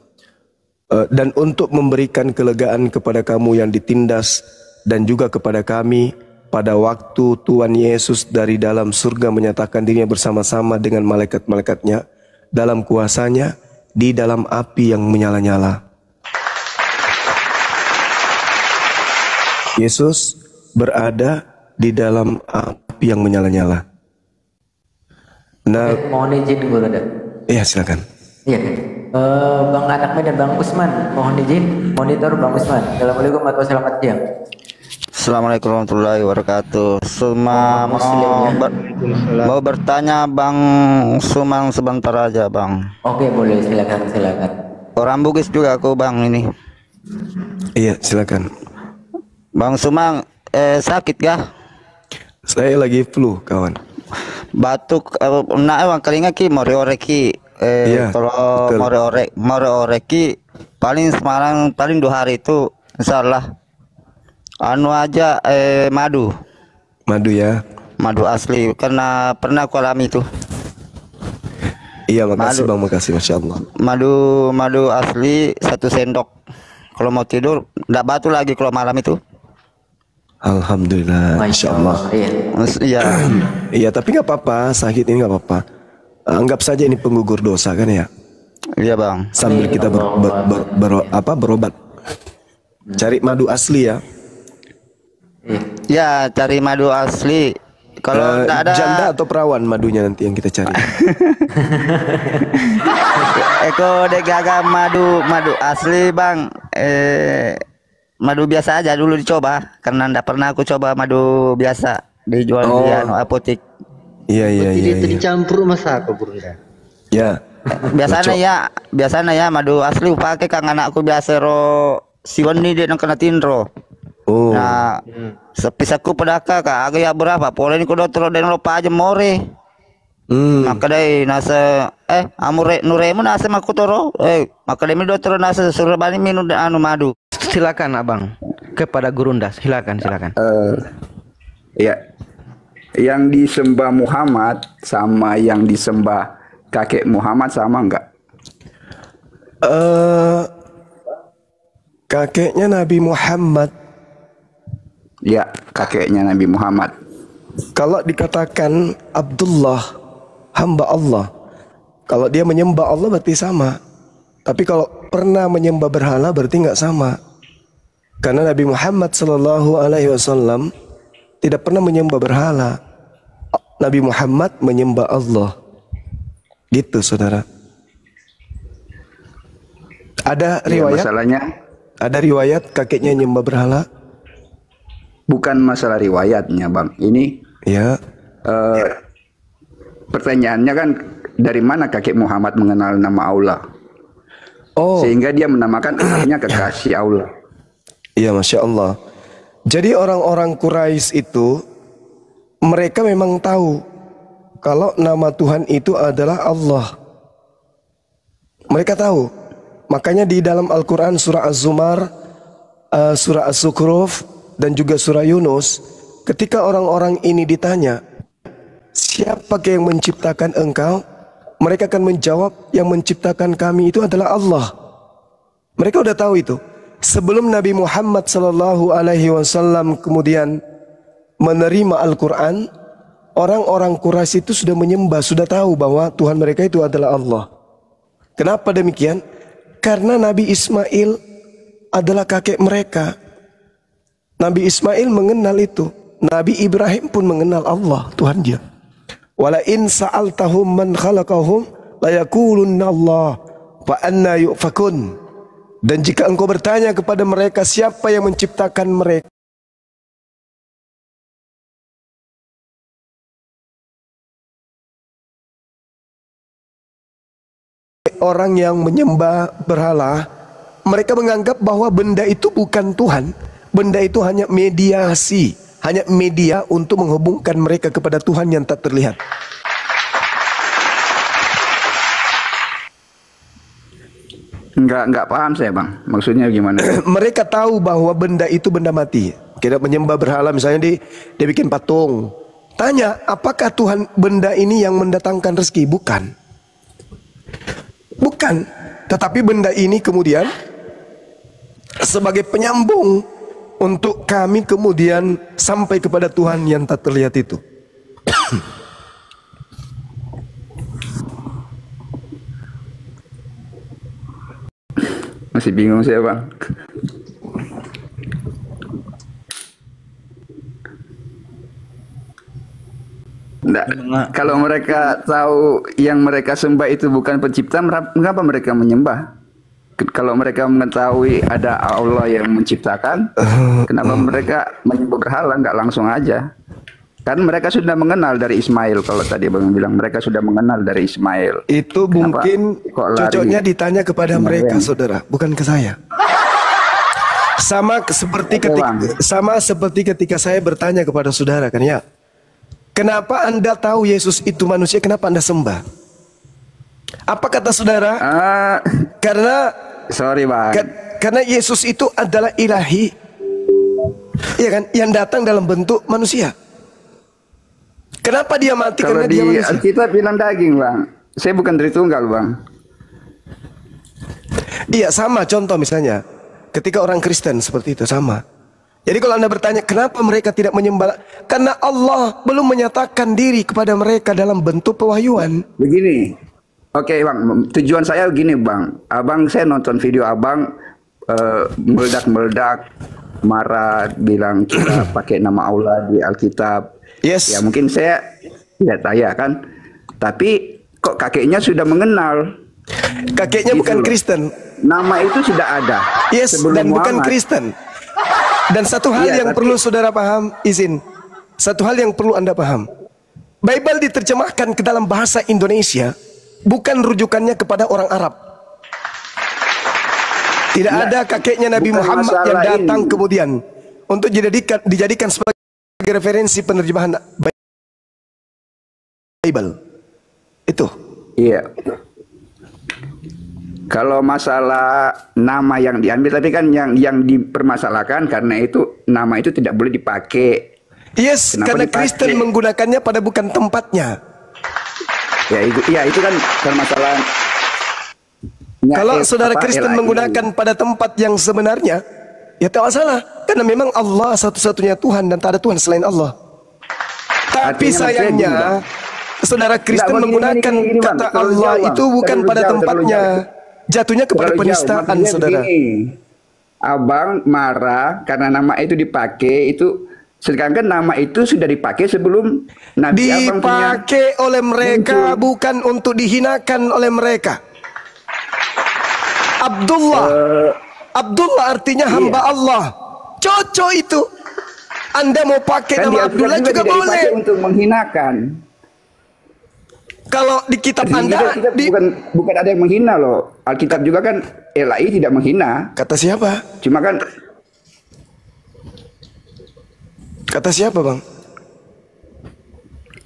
Dan untuk memberikan kelegaan kepada kamu yang ditindas dan juga kepada kami pada waktu Tuhan Yesus dari dalam surga menyatakan dirinya bersama-sama dengan malaikat-malaikatnya dalam kuasanya di dalam api yang menyala-nyala. Yesus berada di dalam api yang menyala-nyala. Nah, mohon izin Gurunda. Iya silakan. Iya. Bang Anakme dan Bang Usman, mohon izin monitor Bang Usman. Assalamualaikum warahmatullahi wabarakatuh. Siang. Assalamualaikum warahmatullahi wabarakatuh. Mau bertanya Bang Sumang sebentar aja Bang. Oke boleh, silakan. Orang Bugis juga aku Bang ini. Iya silakan. Bang Sumang sakit gak? Saya lagi flu kawan. Batuk, emang kelinga ki moreoreki. Kalau moreoreki paling Semarang paling 2 hari itu insyaallah. Anu aja madu ya, madu asli karena pernah aku alami itu. Iya makasih madu. Bang, makasih masya Allah. Madu asli 1 sendok. Kalau mau tidur nggak batu lagi kalau malam itu. Alhamdulillah, masya Allah. Iya. Iya tapi nggak apa-apa, sakit ini nggak apa-apa. Anggap saja ini penggugur dosa kan ya. Iya bang. Sambil kita berobat. Cari madu asli ya. Ya cari madu asli. Kalau tak ada janda atau perawan madunya nanti yang kita cari. Eko degaga madu asli bang. Madu biasa aja dulu dicoba karena ndak pernah aku coba madu biasa dijual di apotek. Iya. Itu dicampur masa aku Bunda. Ya. Biasanya ya madu asli pakai kang anakku biasa ro siwan ni dia nak kena tinro. Oh. Nah, sepisaku pedaka kak agak ya berapa? Polen ku dokter dan lupa aja more. Maka dai nasa amure nuremu nasa makutoro. Maka dai dokter nasa suruh bani minum anu madu. Silakan abang kepada Gurunda. Silakan. Ya. Yang disembah Muhammad sama yang disembah kakek Muhammad sama enggak? Kakeknya Nabi Muhammad. Ya, kakeknya Nabi Muhammad. Kalau dikatakan Abdullah, hamba Allah, kalau dia menyembah Allah berarti sama. Tapi kalau pernah menyembah berhala berarti nggak sama. Karena Nabi Muhammad SAW tidak pernah menyembah berhala. Nabi Muhammad menyembah Allah. Gitu saudara. Ada riwayat? Masalahnya? Ada riwayat kakeknya menyembah berhala? Bukan masalah riwayatnya bang. Ini ya. Pertanyaannya kan dari mana kakek Muhammad mengenal nama Allah? Sehingga dia menamakan anaknya kekasih Allah. Iya masya Allah. Jadi orang-orang Quraisy itu mereka memang tahu kalau nama Tuhan itu adalah Allah. Mereka tahu. Makanya di dalam Al-Quran surah Az-Zumar, surah Az-Zukhruf, dan juga surah Yunus, ketika orang-orang ini ditanya, siapa yang menciptakan engkau? Mereka akan menjawab, yang menciptakan kami itu adalah Allah. Mereka udah tahu itu. Sebelum Nabi Muhammad SAW kemudian menerima Al-Quran, orang-orang Quraisy itu sudah menyembah, sudah tahu bahwa Tuhan mereka itu adalah Allah. Kenapa demikian? Karena Nabi Ismail adalah kakek mereka. Nabi Ismail mengenal itu. Nabi Ibrahim pun mengenal Allah, Tuhan dia. Wala in sa'altahum man khalaqahum layakulunna Allah fa anna yufakun. Dan jika engkau bertanya kepada mereka siapa yang menciptakan mereka, orang yang menyembah berhala, mereka menganggap bahwa benda itu bukan Tuhan. Benda itu hanya mediasi, hanya media untuk menghubungkan mereka kepada Tuhan yang tak terlihat. Enggak paham saya, Bang. Maksudnya gimana? Mereka tahu bahwa benda itu benda mati. Kita menyembah berhala, misalnya dia bikin patung. Tanya, apakah Tuhan benda ini yang mendatangkan rezeki? Bukan. Bukan. Tetapi benda ini kemudian sebagai penyambung untuk kami kemudian sampai kepada Tuhan yang tak terlihat itu. Masih bingung saya, Bang. Nggak, kalau mereka tahu yang mereka sembah itu bukan pencipta, mengapa mereka menyembah? Kalau mereka mengetahui ada Allah yang menciptakan, kenapa mereka menyembah berhala? Nggak langsung aja. Kan mereka sudah mengenal dari Ismail. Kalau tadi Bang bilang mereka sudah mengenal dari Ismail. Itu kenapa mungkin cocoknya ditanya kepada mereka, saudara, bukan ke saya. Sama seperti ketika saya bertanya kepada saudara kan ya, kenapa Anda tahu Yesus itu manusia? Kenapa Anda sembah? Apa kata saudara? Karena sorry Bang. Karena Yesus itu adalah ilahi, ya kan, yang datang dalam bentuk manusia. Kenapa dia mati? Kalau karena dia manusia. Kita bilang daging, Bang. Saya bukan dari tunggal, Bang. Iya, sama contoh misalnya ketika orang Kristen seperti itu sama. Jadi kalau Anda bertanya kenapa mereka tidak menyembah, karena Allah belum menyatakan diri kepada mereka dalam bentuk pewahyuan. Begini, oke Bang, tujuan saya begini Bang. Abang, saya nonton video Abang meledak-meledak, marah, bilang kita pakai nama Allah di Alkitab. Yes. Ya mungkin saya tidak tanya kan, tapi kok kakeknya sudah mengenal. Kakeknya gitu bukan loh. Kristen. Nama itu sudah ada. Yes, dan Muhammad. Bukan Kristen. Dan satu hal yang perlu saudara paham, izin. Satu hal yang perlu Anda paham. Bible diterjemahkan ke dalam bahasa Indonesia, bukan rujukannya kepada orang Arab. Tidak ada kakeknya Nabi Muhammad yang datang ini kemudian untuk dijadikan sebagai referensi penerjemahan Bible. Itu. Iya. Kalau masalah nama yang diambil tadi kan yang dipermasalahkan karena itu nama itu tidak boleh dipakai. Yes, kenapa karena dipakai? Kristen menggunakannya pada bukan tempatnya. Ya itu kan permasalahan. Kalau saudara Kristen menggunakan pada tempat yang sebenarnya, ya tak masalah. Karena memang Allah satu-satunya Tuhan dan tak ada Tuhan selain Allah. Tapi sayangnya saudara Kristen menggunakan kata Allah itu bukan pada tempatnya. Jatuhnya kepada penistaan, saudara. Begini, Abang marah karena nama itu dipakai itu, sedangkan nama itu sudah dipakai sebelum Nabi Abang punya. Dipakai oleh mereka bukan untuk dihinakan oleh mereka. Abdullah artinya hamba Allah. Cocok itu. Anda mau pakai kan nama Abdullah juga boleh. Untuk menghinakan. Kalau di kitab Anda bukan ada yang menghina loh. Alkitab juga kan LAI tidak menghina. Kata siapa? Cuma kan kata siapa, Bang?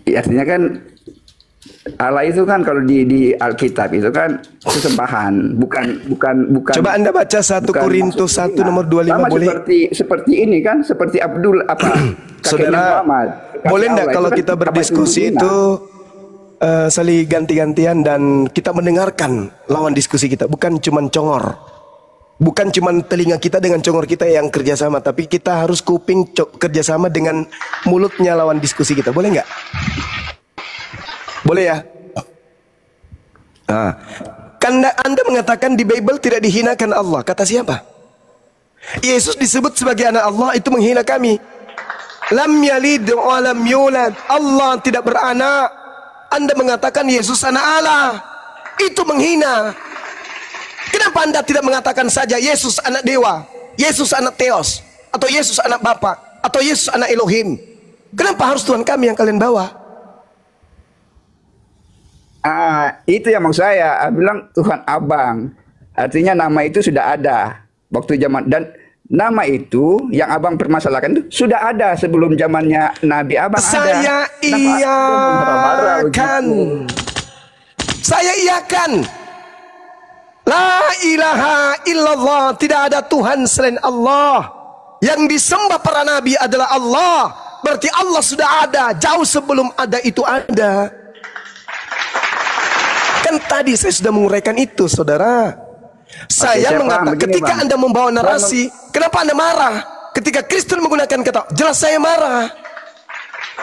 Ya, artinya kan Allah itu kan kalau di Alkitab itu kan sesembahan, bukan. Coba Anda baca 1 Korintus 1 nomor 25 sama boleh? seperti ini kan, seperti Abdul Saudara, boleh enggak kalau kita berdiskusi itu saling ganti-gantian dan kita mendengarkan lawan diskusi kita, bukan cuman congor. Bukan cuman telinga kita dengan congor kita yang kerjasama, tapi kita harus kuping kerjasama dengan mulutnya lawan diskusi kita. Boleh nggak? Boleh ya? Nah, kan Anda mengatakan di Bible tidak dihinakan Allah. Kata siapa? Yesus disebut sebagai anak Allah, itu menghina kami. Lam yalid wa lam yulad. Allah tidak beranak. Anda mengatakan Yesus anak Allah, itu menghina. Kenapa Anda tidak mengatakan saja Yesus anak dewa, Yesus anak Theos, atau Yesus anak Bapa, atau Yesus anak Elohim? Kenapa harus Tuhan kami yang kalian bawa? Itu yang maksud saya. Bilang Tuhan Abang. Artinya nama itu sudah ada waktu zaman, dan nama itu yang Abang permasalahkan itu sudah ada sebelum zamannya Nabi Abang. Saya iakan. Saya iakan. La ilaha illallah, tidak ada Tuhan selain Allah. Yang disembah para nabi adalah Allah. Berarti Allah sudah ada jauh sebelum ada itu ada. Kan tadi saya sudah menguraikan itu, saudara. Saya mengatakan ketika Anda membawa narasi, kenapa Anda marah? Ketika Kristen menggunakan kata, jelas saya marah.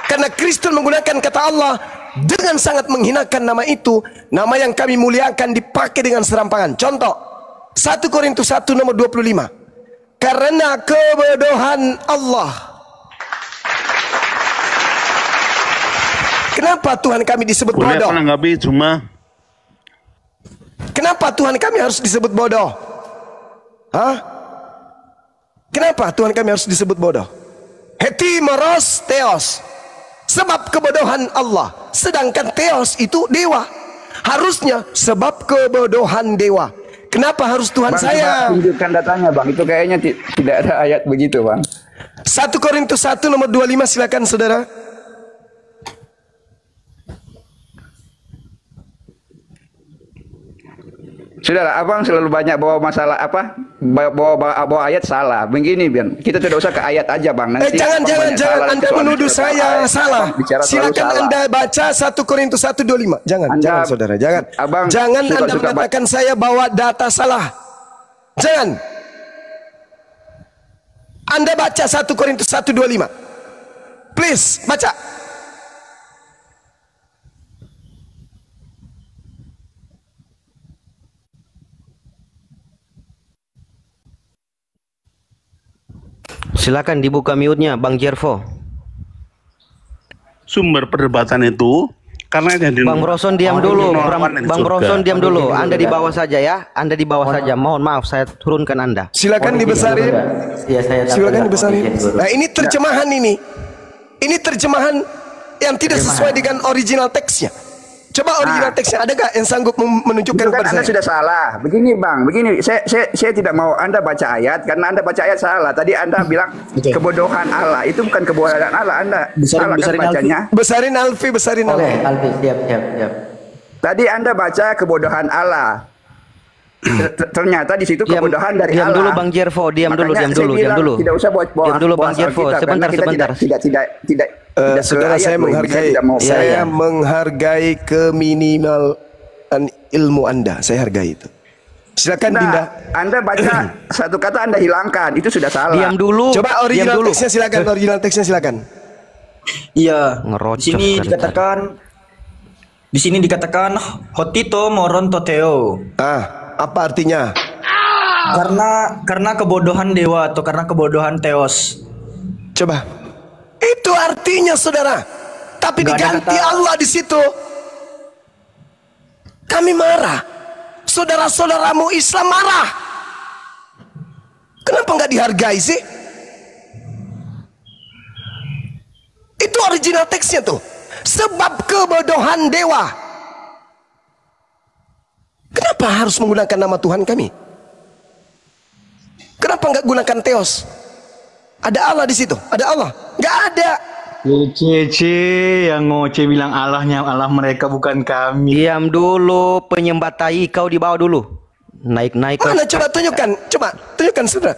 Karena Kristen menggunakan kata Allah dengan sangat menghinakan nama itu. Nama yang kami muliakan dipakai dengan serampangan. Contoh 1 Korintus 1 nomor 25. Karena kebodohan Allah. Kenapa Tuhan kami disebut bodoh? Kenapa Tuhan kami harus disebut bodoh? Hah? Kenapa Tuhan kami harus disebut bodoh? Hetimeros Theos, sebab kebodohan Allah. Sedangkan Theos itu dewa. Harusnya sebab kebodohan dewa. Kenapa harus Tuhan Bang, saya? Tunjukkan datanya Bang. Itu kayaknya tidak ada ayat begitu Bang. 1 Korintus 1 nomor 25 silakan saudara. Saudara, Abang selalu banyak bawa masalah apa? Bawa ayat salah. Begini, Bian. Kita tidak usah ke ayat aja, Bang. Nanti Jangan Anda menuduh saya salah. Silakan salah. Anda baca 1 Korintus 1:25. Jangan saudara, jangan. Jangan Anda mengatakan saya bawa data salah. Jangan. Anda baca 1 Korintus 1:25. Please, baca. Silakan dibuka mute-nya Bang Jervo. Sumber perdebatan itu karena Bang Broson diam dulu. Bang Broson diam dulu. Anda di bawah saja ya. Anda di bawah saja. Mohon maaf saya turunkan Anda. Silakan dibesarin. Silakan dibesarin. Nah, ini terjemahan ini. Ini terjemahan yang tidak sesuai dengan original teksnya. Coba original teksnya ada gak yang sanggup menunjukkan kepada Anda saya? sudah salah. Begini Bang, begini. Saya tidak mau Anda baca ayat karena Anda baca ayat salah. Tadi Anda bilang kebodohan Allah. Itu bukan kebodohan Allah. Anda salah kan bacanya. Besarin Alfi. Alfi, siap. Tadi Anda baca kebodohan Allah. Ternyata di situ kebodohan dari diam Allah. Dulu Bang Jervo, diam dulu. Tidak usah bawa. Diam dulu Bang Jervo, sebentar. Tidak. Saudara, saya menghargai keminimalan ilmu Anda. Saya hargai itu. Silakan Dinda. Anda baca satu kata Anda hilangkan, itu sudah salah. Diam dulu. Coba original teksnya silakan. Original teksnya silakan. Iya. Di sini dikatakan hotito moron toteo. Apa artinya? Karena kebodohan dewa atau karena kebodohan Theos. Coba. Itu artinya saudara. Tapi diganti Allah di situ. Kami marah. Saudara-saudaramu Islam marah. Kenapa nggak dihargai sih? Itu original teksnya tuh. Sebab kebodohan dewa. Kenapa harus menggunakan nama Tuhan kami? Kenapa nggak gunakan Theos? Ada Allah di situ. Ada Allah? Nggak ada. yang ngoceh bilang Allahnya Allah mereka bukan kami. Diam dulu, penyembah tai, kau di bawah dulu. Naik-naik. Mana coba tunjukkan saudara.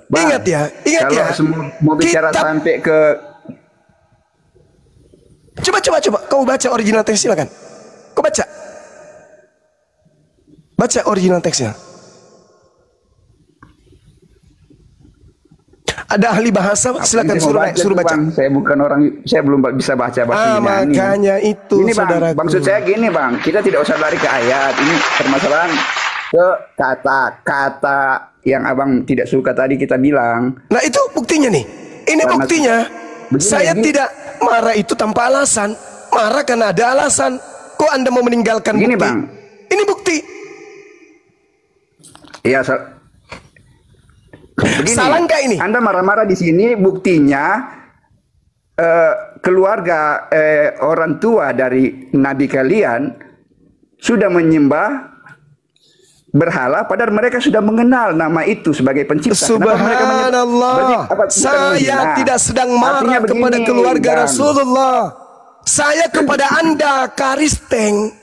Bang, ingat ya. Kalau mau bicara sampai ke Coba. Kau baca original teks, silakan. Kau baca. Baca original teksnya. Ada ahli bahasa, silakan suruh baca. Bang, saya bukan orang, saya belum bisa baca bahasa Yunani. Makanya itu, ini bang, saudaraku. maksud saya gini bang, kita tidak usah lari ke ayat. Ini permasalahan ke kata-kata yang abang tidak suka tadi kita bilang. Nah itu buktinya nih. Ini buktinya. Saya tidak marah itu tanpa alasan. Marah karena ada alasan. Kok Anda mau meninggalkan bukti? Bang. Ini bukti. Iya, begini, salah nggak ini? Anda marah-marah di sini, buktinya keluarga orang tua dari nabi kalian sudah menyembah berhala, padahal mereka sudah mengenal nama itu sebagai pencipta. Subhanallah. Saya tidak sedang marah kepada keluarga Rasulullah. Saya kepada Anda, Karisteng.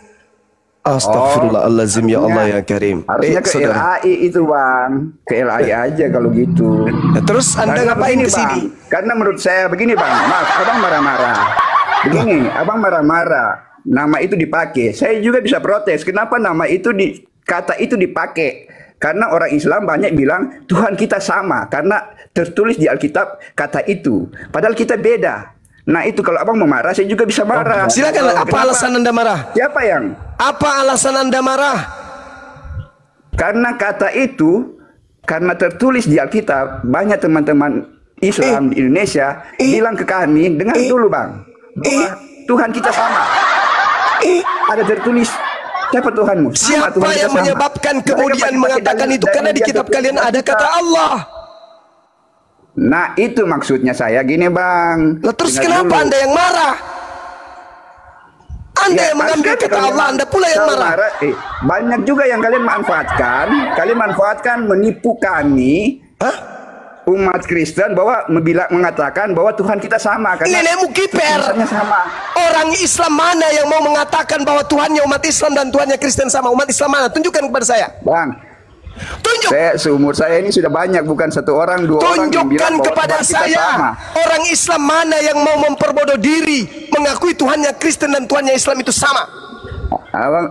Astagfirullahaladzim, ya Allah ya Karim. Harusnya ke LAI itu bang, ke LAI aja kalau gitu. Terus Anda ngapain ke sini? Karena menurut saya begini bang, maaf, abang marah-marah. Begini, abang marah-marah. Nama itu dipakai. Saya juga bisa protes. Kenapa nama itu kata itu dipakai? Karena orang Islam banyak bilang Tuhan kita sama karena tertulis di Alkitab kata itu. Padahal kita beda. Nah itu kalau abang mau marah, saya juga bisa marah. Silakan. Apa alasan Anda marah? Siapa yang? Apa alasan Anda marah? Karena kata itu, karena tertulis di Alkitab, banyak teman-teman Islam di Indonesia bilang ke kami, dengar dulu bang, bahwa Tuhan kita sama. Ada tertulis, siapa Tuhanmu? Sama, siapa Tuhan yang menyebabkan kemudian mengatakan itu? Karena di kitab kalian ada kata Allah. Nah itu maksudnya saya gini bang. Lah terus kenapa Anda yang marah? Anda yang mengambil kata Allah, Anda pula yang marah. Banyak juga yang kalian manfaatkan. Kalian manfaatkan menipu kami, umat Kristen, bahwa mengatakan bahwa Tuhan kita sama. Nenekmu kiper. Sama. Orang Islam mana yang mau mengatakan bahwa Tuhannya umat Islam dan Tuhannya Kristen sama? Umat Islam mana? Tunjukkan kepada saya. Bang. Tunjuk. Seumur saya ini sudah banyak, bukan satu orang, dua orang. Tunjukkan kepada saya orang Islam mana yang mau memperbodoh diri, mengakui Tuhannya Kristen dan Tuhannya Islam itu sama.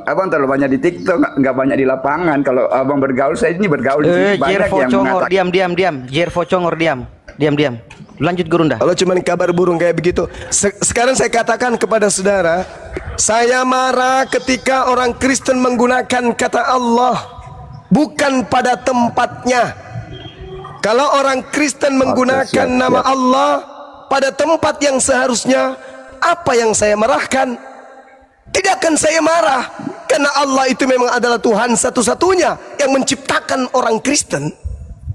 Abang terlalu banyak di TikTok, nggak banyak di lapangan. Kalau abang bergaul, saya ini bergaul di sini banyak yang mengatakan. Diam. Jervo Congor, diam. Lanjut Gurunda. Kalau cuma kabar burung kayak begitu. Sekarang saya katakan kepada saudara, saya marah ketika orang Kristen menggunakan kata Allah bukan pada tempatnya. Kalau orang Kristen menggunakan nama Allah pada tempat yang seharusnya, apa yang saya marahkan? Tidak akan saya marah, karena Allah itu memang adalah Tuhan satu-satunya. Yang menciptakan orang Kristen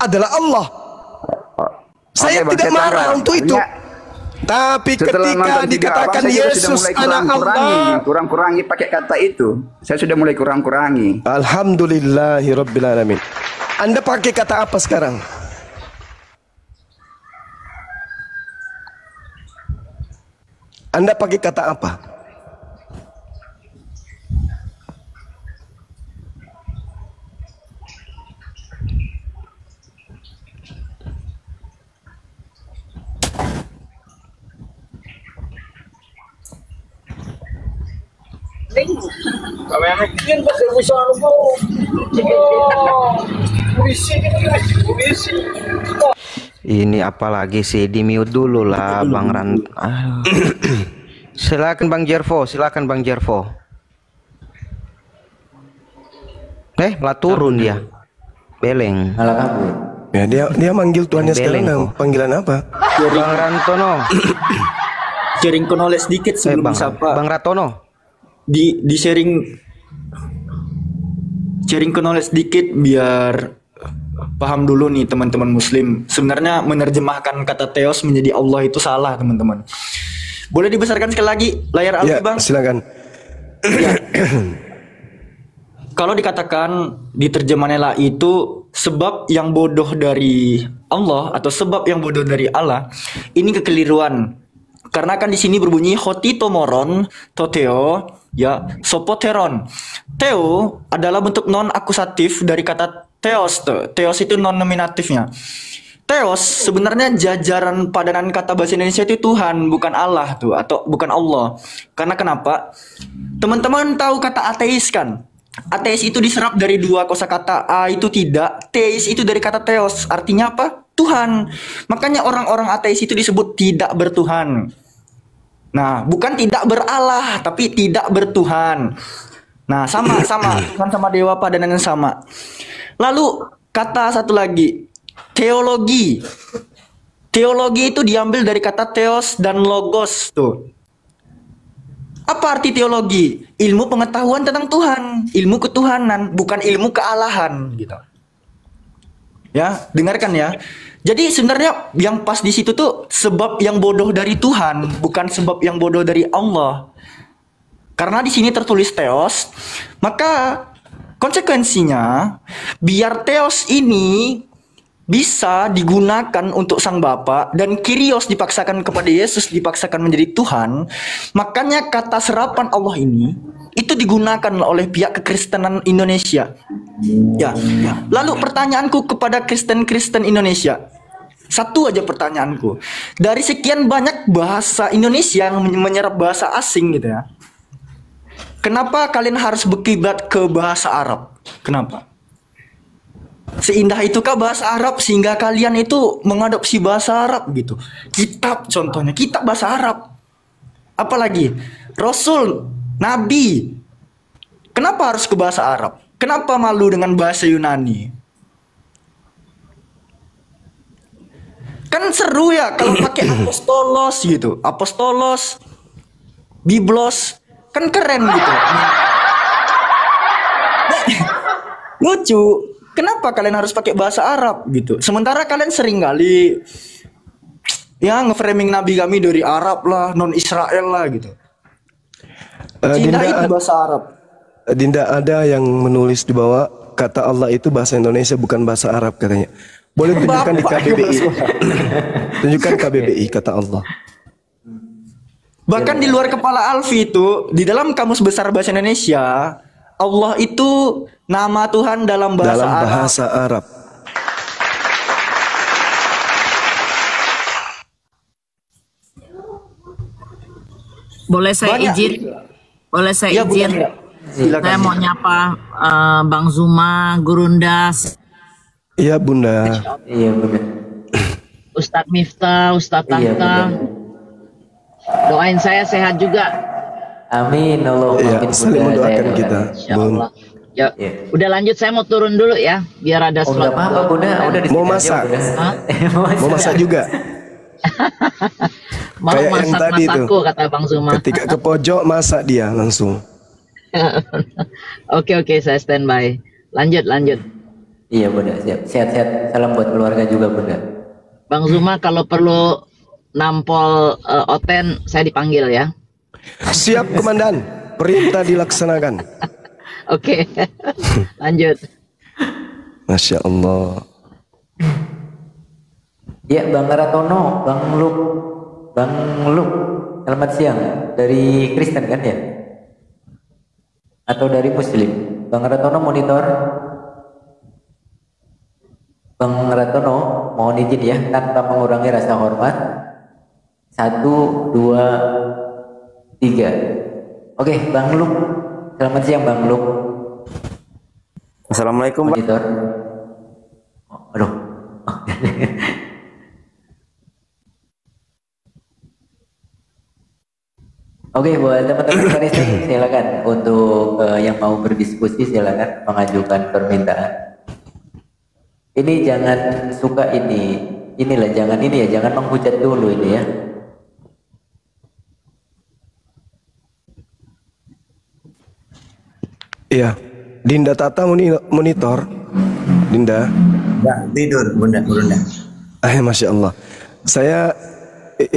adalah Allah. Saya tidak marah untuk itu. Tapi ketika dikatakan Yesus anak Allah, kurang-kurangi pakai kata itu. Saya sudah mulai kurang-kurangi. Alhamdulillahirabbil alamin. Anda pakai kata apa sekarang? Anda pakai kata apa? Ini apalagi sih, di mute dulu lah Bang Ran. Silakan Bang Jervo. Lah turun dia. Beleng. Ya dia manggil tuannya sekarang. Panggilan apa? Bang Rantono. Sharing knowledge sedikit sebelum disapa. Bang Ratono. Di sharing knowledge sedikit biar paham dulu nih teman-teman muslim. Sebenarnya menerjemahkan kata Theos menjadi Allah itu salah, teman-teman. Boleh dibesarkan sekali lagi layar Alfi, Bang? Silakan. Ya. Kalau dikatakan di terjemahan La itu sebab yang bodoh dari Allah atau sebab yang bodoh dari Allah, ini kekeliruan. Karena kan di sini berbunyi hotitomoron toteo ya sopoteron. Teo adalah bentuk non akusatif dari kata theos tuh. Theos itu non nominatifnya. Theos sebenarnya jajaran padanan kata bahasa Indonesia itu Tuhan, bukan Allah tuh, atau bukan Allah. Karena kenapa? Teman-teman tahu kata ateis kan? Ateis itu diserap dari dua kosakata. A itu tidak, teis itu dari kata theos. Artinya apa? Tuhan. Makanya orang-orang ateis itu disebut tidak bertuhan. Nah, bukan tidak beralah, tapi tidak bertuhan. Nah, sama Tuhan sama dewa padanan yang sama. Lalu kata satu lagi, teologi. Teologi itu diambil dari kata theos dan logos tuh. Apa arti teologi? Ilmu pengetahuan tentang Tuhan, ilmu ketuhanan, bukan ilmu kealahan gitu. Ya, dengarkan ya. Jadi sebenarnya yang pas di situ tuh sebab yang bodoh dari Tuhan, bukan sebab yang bodoh dari Allah. Karena di sini tertulis theos, maka konsekuensinya biar theos ini bisa digunakan untuk sang Bapa dan Kyrios dipaksakan kepada Yesus, dipaksakan menjadi Tuhan, makanya kata serapan Allah ini itu digunakan oleh pihak kekristenan Indonesia. Ya. Lalu pertanyaanku kepada Kristen Indonesia, satu aja pertanyaanku. Dari sekian banyak bahasa Indonesia yang menyerap bahasa asing gitu ya, kenapa kalian harus berkiblat ke bahasa Arab? Kenapa? Seindah itukah bahasa Arab sehingga kalian itu mengadopsi bahasa Arab gitu? Kitab contohnya, kitab bahasa Arab. Apalagi Rasul, Nabi. Kenapa harus ke bahasa Arab? Kenapa malu dengan bahasa Yunani? Kan seru ya kalau pakai apostolos gitu. Apostolos, biblos, kan keren gitu. Lucu. Kenapa kalian harus pakai bahasa Arab gitu? Sementara kalian sering kali ya nge-framing Nabi kami dari Arab lah, non Israel lah gitu. Dinda itu bahasa Arab. Dinda, ada yang menulis di bawah kata Allah itu bahasa Indonesia bukan bahasa Arab katanya. Boleh tunjukkan di KBBI. Tunjukkan KBBI kata Allah. Bahkan di luar kepala Alfi itu, di dalam Kamus Besar Bahasa Indonesia, Allah itu nama Tuhan dalam bahasa Arab. Boleh saya izin? Boleh saya izin? Saya mau nyapa Bang Zuma, Gurunda. Iya Bunda. Iya Bunda. Ustadz Miftah, Ustadz Tanta. Doain saya sehat juga. Amin, Allah saling mendoakan kita. Insyaallah. Ya, udah lanjut, saya mau turun dulu ya, biar ada slot. Enggak apa-apa Bunda, udah di mau masak. Mau masak juga. Mau kayak masak yang tadi masakku, tuh. kata Bang Zuma. Ketika ke pojok masak dia langsung. Oke, saya standby. Lanjut. Iya Bunda, siap. Sehat-sehat. Salam buat keluarga juga Bunda. Bang Zuma, kalau perlu nampol Oten, saya dipanggil ya. Siap Komandan, perintah dilaksanakan. Oke. Lanjut. Masya Allah. Ya Bang Ratono, Bang Luk, selamat siang. Dari Kristen kan ya? Atau dari Muslim? Bang Ratono monitor. Bang Ratono, mohon izin ya, tanpa mengurangi rasa hormat. 1, 2, 3. Oke, Bang Luk. Selamat siang Bang Luk. Assalamualaikum monitor. Aduh. Oke, buat teman-teman Kristen silakan untuk yang mau berdiskusi silakan mengajukan permintaan. Ini jangan suka inilah jangan ini ya, jangan menghujat dulu ini ya. Iya, Dinda Tata monitor. Dinda. Ya, tidur Bunda. Masya Allah. Saya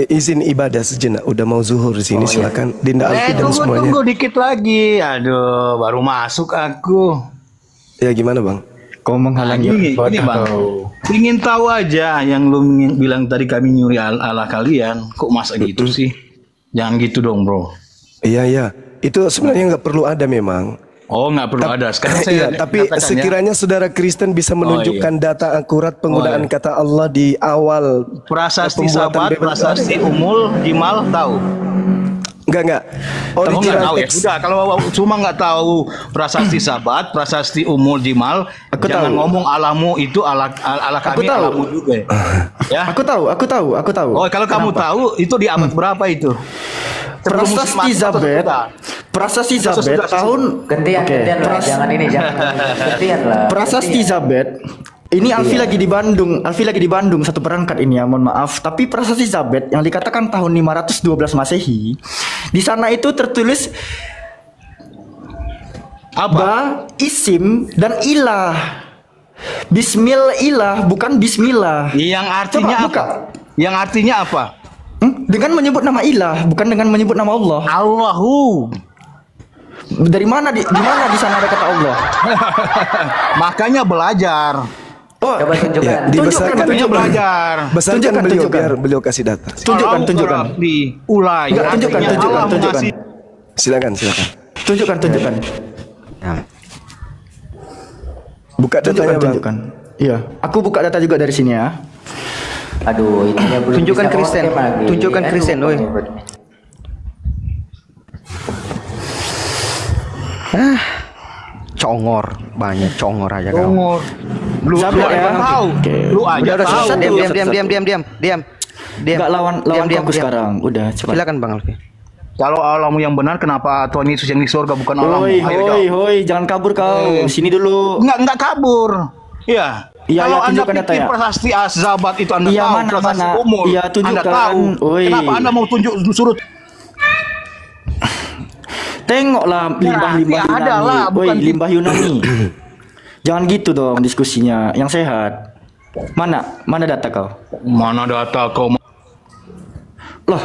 izin ibadah sejenak. Udah mau zuhur di sini, silakan. Dinda Alfi dan semuanya. Tunggu dikit lagi. Aduh, baru masuk aku. Ya gimana Bang? Kau menghalangi ini Bang. Ingin tahu aja yang lu bilang tadi kami nyuri ala kalian. Kok masa gitu sih? Jangan gitu dong, bro. Iya. Itu sebenarnya nggak perlu ada memang. Oh, nggak perlu ada. Sekarang saya tapi katakan, sekiranya saudara Kristen bisa menunjukkan data akurat penggunaan kata Allah di awal prasasti pembuatan sabat, prasasti umul, jimal, tahu? Enggak. Tahu nggak tahu ya? Udah, kalau cuma nggak tahu prasasti sabat, prasasti umul, jimal, jangan ngomong alamu itu ala kami alamu juga. Ya. Aku tahu. Oh, kalau kamu tahu itu di abad berapa itu? Prasasti Zabet tahun gantian lah, jangan gantian lah. Prasasti Zabet ini Alfi lagi di Bandung satu perangkat ini ya, mohon maaf. Tapi Prasasti Zabet yang dikatakan tahun 512 Masehi, di sana itu tertulis ba, isim dan ilah. Bismillah bukan bismillah. Yang artinya apa? Yang artinya apa? Dengan menyebut nama ilah, bukan dengan menyebut nama Allah. Allahu. Dari mana di mana di sana ada kata Allah? Makanya belajar. Oh, coba tunjukkan. Ya, dibesarkan belajar. Besarkan beliau biar beliau kasih data. Tunjukkan. Ulai. Tunjukkan. Silakan. Tunjukkan. Buka datanya, tunjukkan. Iya, aku buka data juga dari sini ya. Aduh, ininya belum tunjukkan Kristen. Tunjukkan Kristen, woi. Congor, banyak congor aja kau. Congor. Lu tahu. Lu aja tahu. Diam. Enggak lawan aku sekarang. Udah, cepat. Silakan Bang Alfi. Kalau alamu yang benar, kenapa Tuhan Yesus yang di surga bukan alamu? Hoi, jangan kabur kau. Sini dulu. Enggak kabur. Iya. Kalau Anda pikir prasasti Zabat itu Anda tahu, prasasti umur Anda tahu. Kenapa Anda mau surut? Tengoklah limbah-limbah Yunani. Limbah Yunani. Jangan gitu dong diskusinya, yang sehat. Mana data kau? Mana data kau? Loh,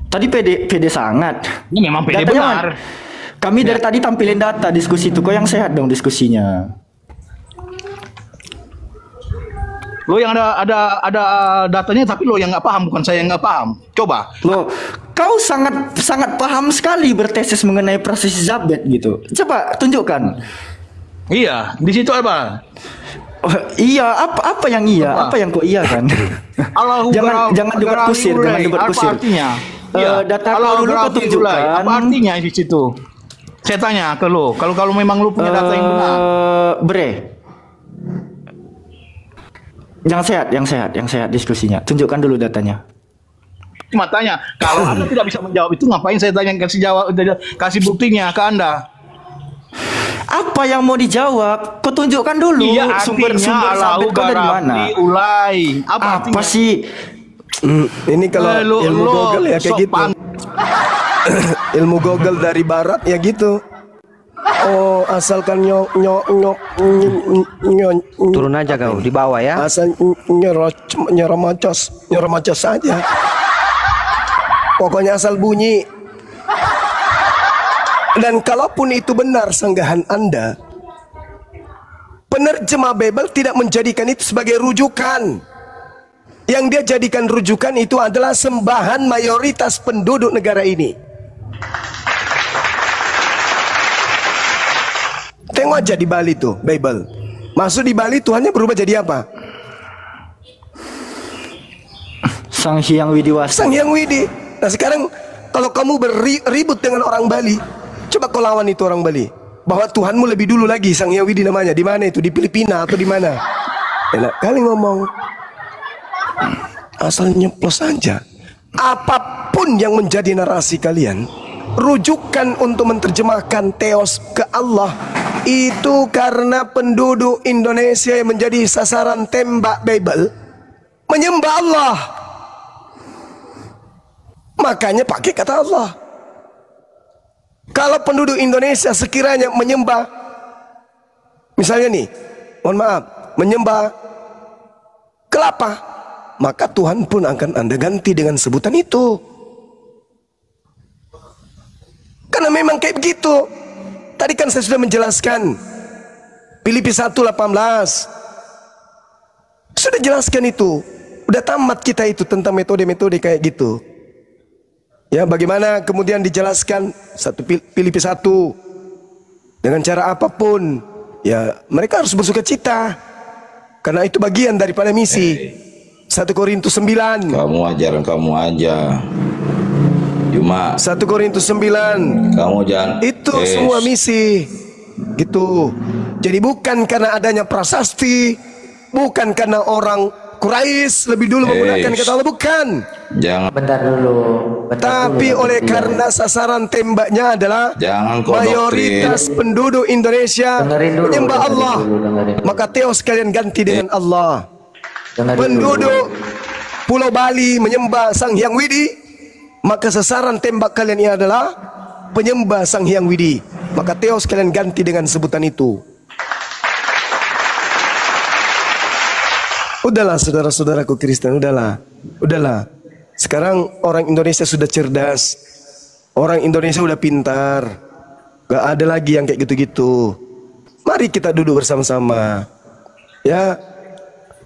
tadi pede sangat. Ini memang pede benar. Kami dari tadi tampilin data diskusi itu, kau yang sehat dong diskusinya. Lo yang ada datanya, tapi lo yang nggak paham, bukan saya yang nggak paham. Coba. Lo, kau sangat paham sekali bertesis mengenai proses Zabet gitu. Coba tunjukkan. Iya, di situ apa? Oh, iya, apa yang iya? Apa yang kok iya kan? jangan debat kusir. Apa artinya? Data kau dulu kau tunjukkan. Apa artinya di situ? Saya tanya ke lo. Kalau memang lo punya data yang benar. Yang sehat diskusinya. Tunjukkan dulu datanya. Matanya, kalau Anda tidak bisa menjawab itu, ngapain saya tanya, kasih buktinya ke Anda? Apa yang mau dijawab? Kau tunjukkan dulu. Iya, sumber Zabet kau dari mana? Ulai. Apa sih? Ini kalau ilmu Google ya kayak gitu. Ilmu Google dari barat ya gitu. Oh, asalkan nyok turun aja kau di bawah ya. Asal nyeromocos saja. Pokoknya asal bunyi. Dan kalaupun itu benar sanggahan Anda, penerjemah Bible tidak menjadikan itu sebagai rujukan. Yang dia jadikan rujukan itu adalah sembahan mayoritas penduduk negara ini. Tengok aja di Bali tuh, Bible. Masuk di Bali, Tuhannya berubah jadi apa? Sang Hyang Widiwasa. Sang Hyang Widi. Nah sekarang kalau kamu berribut dengan orang Bali, coba kau lawan itu orang Bali. Bahwa Tuhanmu lebih dulu lagi, Sang Hyang Widi namanya. Di mana itu? Di Filipina atau di mana? Enak kali ngomong. Asal nyeplos saja. Apapun yang menjadi narasi kalian, rujukan untuk menerjemahkan teos ke Allah, itu karena penduduk Indonesia yang menjadi sasaran tembak Bible menyembah Allah, makanya pakai kata Allah. Kalau penduduk Indonesia sekiranya menyembah, misalnya nih, mohon maaf, menyembah kelapa, maka Tuhan pun akan Anda ganti dengan sebutan itu. Karena memang kayak begitu. Tadi kan saya sudah menjelaskan Filipi 1:18. Sudah jelaskan itu. Udah tamat kita itu tentang metode-metode kayak gitu. Ya, bagaimana kemudian dijelaskan Filipi 1 dengan cara apapun, ya mereka harus bersuka cita karena itu bagian daripada misi. 1 Korintus 9. Kamu aja. Cuma 1 Korintus 9. Kamu jangan. Itu semua misi. Gitu. Jadi bukan karena adanya prasasti, bukan karena orang Quraisy lebih dulu menggunakan kata Allah, bukan. Jangan. Bentar dulu. Tapi oleh karena sasaran tembaknya adalah mayoritas penduduk Indonesia menyembah Allah, maka teos kalian ganti dengan Allah. Penduduk Pulau Bali menyembah Sang Hyang Widi, maka sasaran tembak kalian ini adalah penyembah Sang Hyang Widi, maka teos kalian ganti dengan sebutan itu. Udahlah saudara-saudaraku Kristen, udahlah. Sekarang orang Indonesia sudah cerdas, orang Indonesia sudah pintar, gak ada lagi yang kayak gitu-gitu. Mari kita duduk bersama-sama, ya.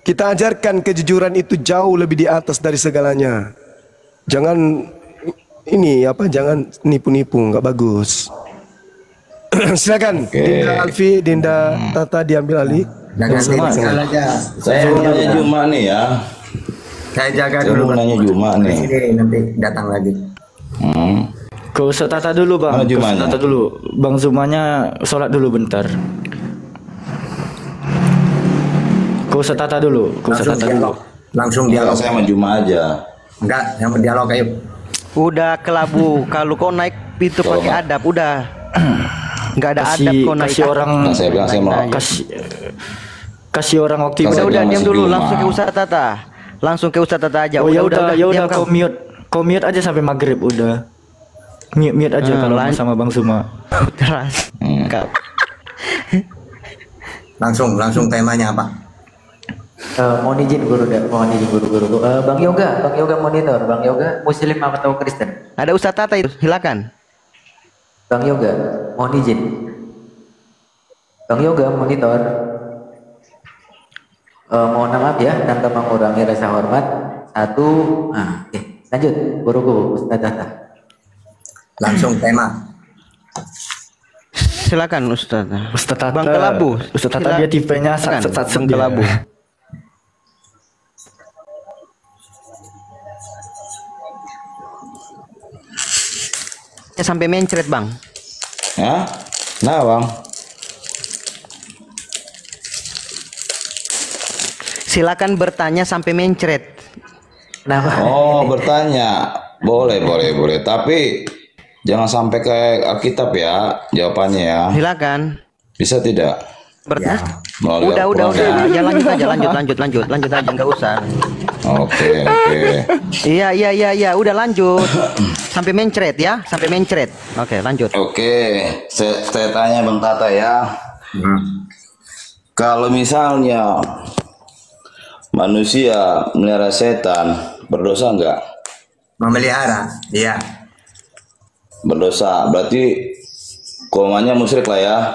Kita ajarkan kejujuran itu jauh lebih di atas dari segalanya. Jangan jangan nipu-nipu, nggak bagus. Silakan, Dinda Alfi, Dinda Tata diambil alih. Saya mau nanya Juma nih ya. Saya jaga dulu. Nanya Juma nih. Nanti datang lagi. Ke Ustaz Tata dulu bang. Ustaz Tata dulu. Bang Zumanya sholat dulu bentar. Ke Ustaz Tata dulu. Langsung dialog. Saya sama Juma aja. Enggak, yang berdialog ayo. Udah kelabu. Kalau kau naik pintu pakai adab, udah. Nggak ada adab kau naik. Kasih orang. Saya bilang saya mau kasih orang waktu. Udah diam dulu, langsung ke Ustaz Tata. Langsung ke Ustaz Tata aja. Oh ya udah kau mute aja sampai maghrib udah. Mute aja kalau sama Bang Suma. Terus. Langsung temanya apa? Mohon izin guru. Bang Yoga monitor. Bang Yoga Muslim atau Kristen? Ada Ustaz Tata itu, silakan. Bang Yoga, mohon izin. Bang Yoga monitor. Mohon maaf ya, tanpa mengurangi rasa hormat. Lanjut, guruku Ustaz Tata. Langsung tema. Silakan Ustaz. Ustaz Tata. Bang Kelabu. Ustaz Tata dia tipenya Bang Kelabu. Sampai mencret bang. Ya, nah bang. Silakan bertanya sampai mencret. Oh bertanya, boleh. Tapi jangan sampai ke Alkitab ya jawabannya ya. Silakan. Bisa tidak? Bertanya. Ya. Udah. Ya lanjut aja nggak usah. Oke. Iya. Udah lanjut. Sampai mencret ya, Oke, lanjut. Oke, saya tanya Bang Tata ya. Kalau misalnya manusia melihara setan, berdosa enggak? Memelihara, iya. Berdosa, berarti komanya musyrik lah ya.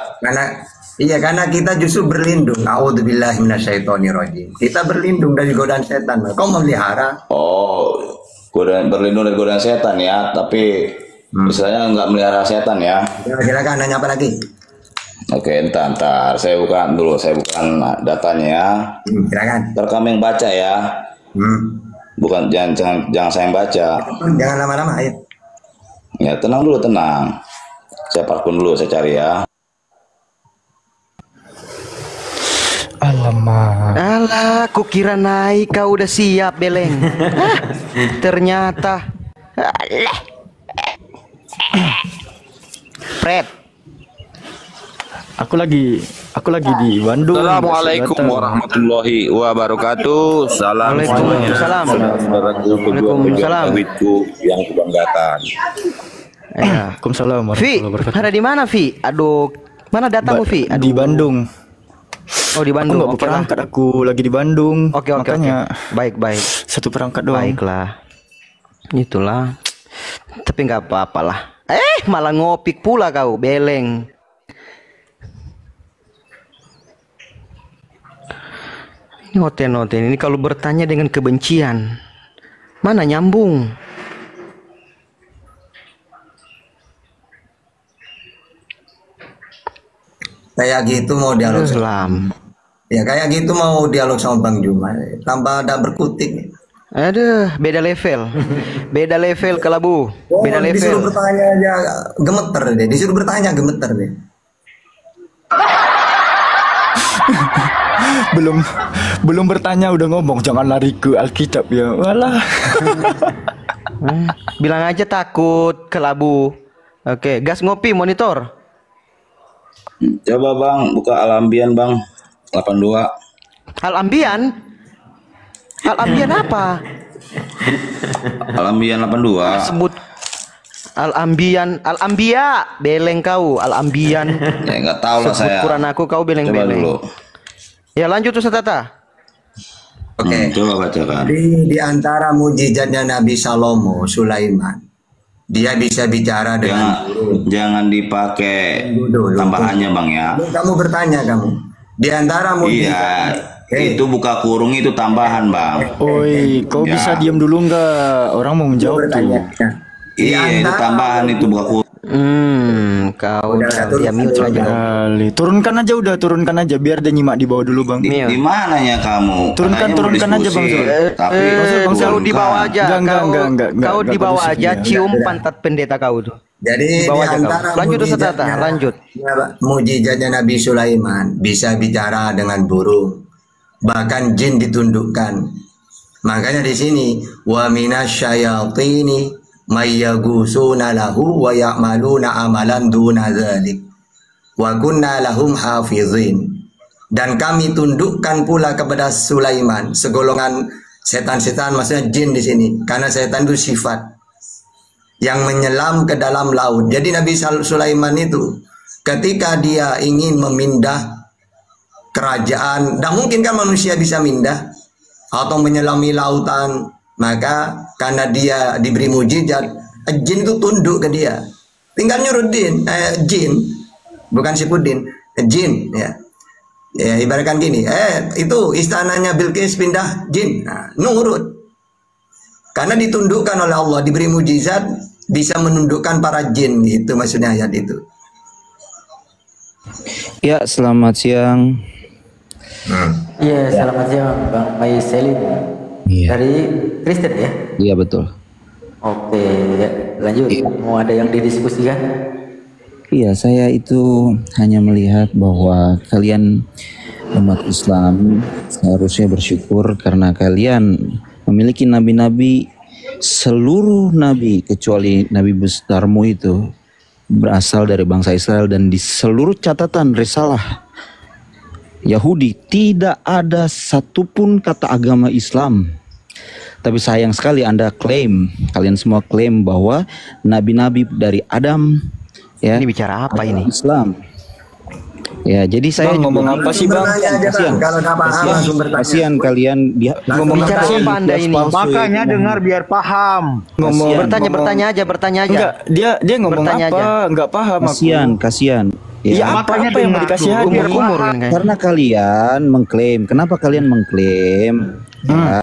Karena kita justru berlindung. A'udzubillahi minasyaitonirrajim. Kita berlindung dari godaan setan. Kau memelihara. Oh, berlindung dari godaan setan ya, tapi misalnya nggak melihara setan ya. Silakan nanya apa lagi? Oke, entar saya bukan datanya ya. Silakan. Ntar kami yang baca ya. Bukan jangan saya yang baca. Jangan lama-lama ayo. Ya tenang. Saya parkun dulu, saya cari ya. Alamak. Alah, kukira naik kau udah siap beleng. Ternyata. Alah. Fred. Aku lagi di Bandung. Assalamualaikum warahmatullahi wabarakatuh. Salam semuanya. Waalaikumsalam. Yang kebanggakan. Waalaikumsalam. Vi, ada di mana Vi? Aduh, mana datangmu Vi? Di Bandung. Oh di Bandung. Aku nggak berangkat, aku lagi di Bandung. Oke. Baik. Satu perangkat doang. Baiklah. Itulah. Tapi nggak apa-apalah. Malah ngopik pula kau, beleng. Noten ini kalau bertanya dengan kebencian, mana nyambung? Kayak gitu mau dialog Islam. Ya kayak gitu mau dialog sama Bang Juma, tanpa ada berkutik. Aduh, beda level. Beda level kelabu. Beda Disuruh level. bertanya aja gemeter deh. Disuruh bertanya gemeter deh. belum bertanya udah ngomong jangan lari ke Alkitab ya. Walah. Bilang aja takut kelabu. Oke, gas ngopi monitor. Coba Bang, buka Al-Ambian Bang, 82. Al-Ambian? Al-Ambian apa? Al-Ambian 82. Sebut Al-Ambian, Al-Ambia, beleng kau, Al-Ambian. Ya nggak tahu lah Sebut saya. Quran aku kau Coba beleng-beleng. dulu. Ya lanjut Ustaz Tata. Oke. Coba bacakan. Di antara mujizatnya Nabi Salomo, Sulaiman, dia bisa bicara dengan Jangan dipakai tambahannya Bang ya. Kamu bertanya kamu. Di antara mujizat. Iya. Itu buka kurung itu tambahan Bang. Oi, kau Ya. bisa diam dulu nggak? Orang mau menjawab tuh. Iya, itu tambahan itu buka kurung. Kau dia mute aja. Kali. Turunkan aja biar dia nyimak di bawah dulu Bang. Di mananya kamu? Turunkan aja Bang Zul. Tapi Kau di bawah aja. Enggak, Kau di bawah bagus aja ya. cium pantat pendeta kau tuh. Jadi Di bawah di aja kau. antara Lanjut Ustaz Tata, mujizatnya- lanjut. Mujizatnya Nabi Sulaiman bisa bicara dengan burung, bahkan jin ditundukkan. Makanya di sini wa minasyayatini mayyagusuna lahu wa ya'maluna amalan duna dzalik wa kunna lahum hafizin. Dan kami tundukkan pula kepada Sulaiman segolongan setan-setan, maksudnya jin di sini, karena setan itu sifat yang menyelam ke dalam laut. Jadi Nabi Sulaiman itu ketika dia ingin memindah kerajaan, tidak mungkin kan manusia bisa mindah atau menyelami lautan, maka karena dia diberi mujizat, jin itu tunduk ke dia. Tinggal nyuruh jin, bukan Sipudin, jin ya. Ya ibaratkan gini, itu istananya Bilqis pindah jin, nah, nurut. Karena ditundukkan oleh Allah, diberi mujizat, bisa menundukkan para jin, gitu maksudnya ayat itu. Ya, selamat siang. Iya, selamat siang Bang Mai Selim. Dari Kristen ya? Iya, betul. Oke, ya, lanjut. Mau ada yang didiskusikan? Iya, saya itu hanya melihat bahwa kalian umat Islam seharusnya bersyukur karena kalian memiliki nabi-nabi. Seluruh nabi kecuali Nabi besarmu itu berasal dari bangsa Israel, dan di seluruh catatan risalah Yahudi tidak ada satupun kata agama Islam. Tapi sayang sekali kalian semua klaim bahwa nabi-nabi dari Adam ya. Ini bicara apa ini? Islam. Ya, jadi saya Bang, ngomong apa sih Bang? Kasihan kalian ngomong bicara apa Anda ini? Makanya dengar biar paham. Bertanya aja. Enggak, dia ngomong Bertanya apa? aja. Enggak paham aku. Kasihan. Ya, apa yang mau dikasihani? Umur kan kayaknya. Karena kalian mengklaim. Kenapa kalian mengklaim? Ya,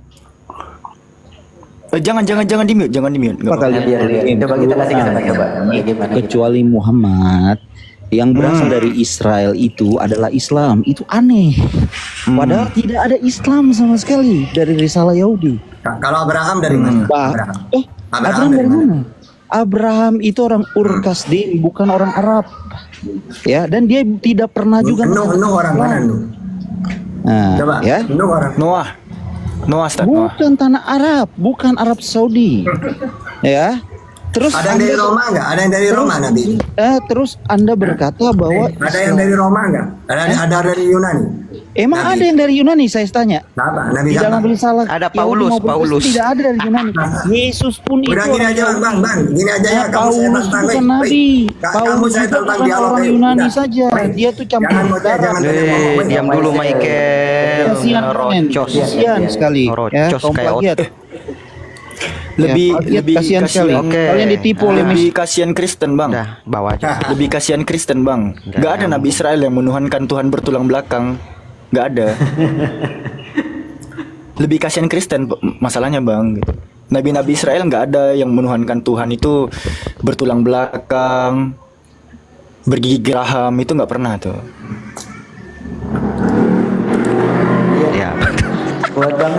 Jangan di mute. Apa kalian mengklaim? Coba kita kasih kesempatan coba. Bagaimana? Kecuali Muhammad yang berasal dari Israel itu adalah Islam. Itu aneh. Padahal tidak ada Islam sama sekali dari risalah Yahudi. Kalau Abraham dari mana? Abraham dari mana? Abraham itu orang Ur Kasdim, bukan orang Arab. Ya, dan dia tidak pernah juga Nuh orang mana Nuh? Nah, Coba, ya. Nuh orang Noah, bukan tanah Arab, bukan Arab Saudi. Ya. Terus ada yang dari Roma enggak? Ada yang dari Roma Nabi? Terus Anda berkata bahwa ada yang dari Roma enggak? Ada dari Yunani? Emang Nabi. ada yang dari Yunani, saya tanya. Siapa? Nabi Di dalam siapa? risalah Ada Yahudi Paulus, maupun Kristen Paulus. tidak ada dari Yunani. Yesus pun itu Udah gini orang aja Yahudi. bang, gini aja ya. Kamu saya Paulus tantang, bukan weh. nabi. Kamu Paulus saya juga tantang bukan dialog, orang weh. Yunani Udah. saja. Weh. Dia tuh campur Jangan darah. Diam dulu Michael. Kasihan kasihan sekali. Ya, Rocos kaum kayak plagiat. lebih kasihan sekali. Kalian ditipu oleh lebih kasihan Kristen Bang. Bawa aja. Lebih kasihan Kristen Bang. Gak ada Nabi Israel yang menuhankan Tuhan bertulang belakang. Gak ada. Lebih kasihan Kristen masalahnya Bang. Nabi-nabi Israel gak ada yang menuhankan Tuhan itu bertulang belakang, bergigi geraham, itu gak pernah tuh.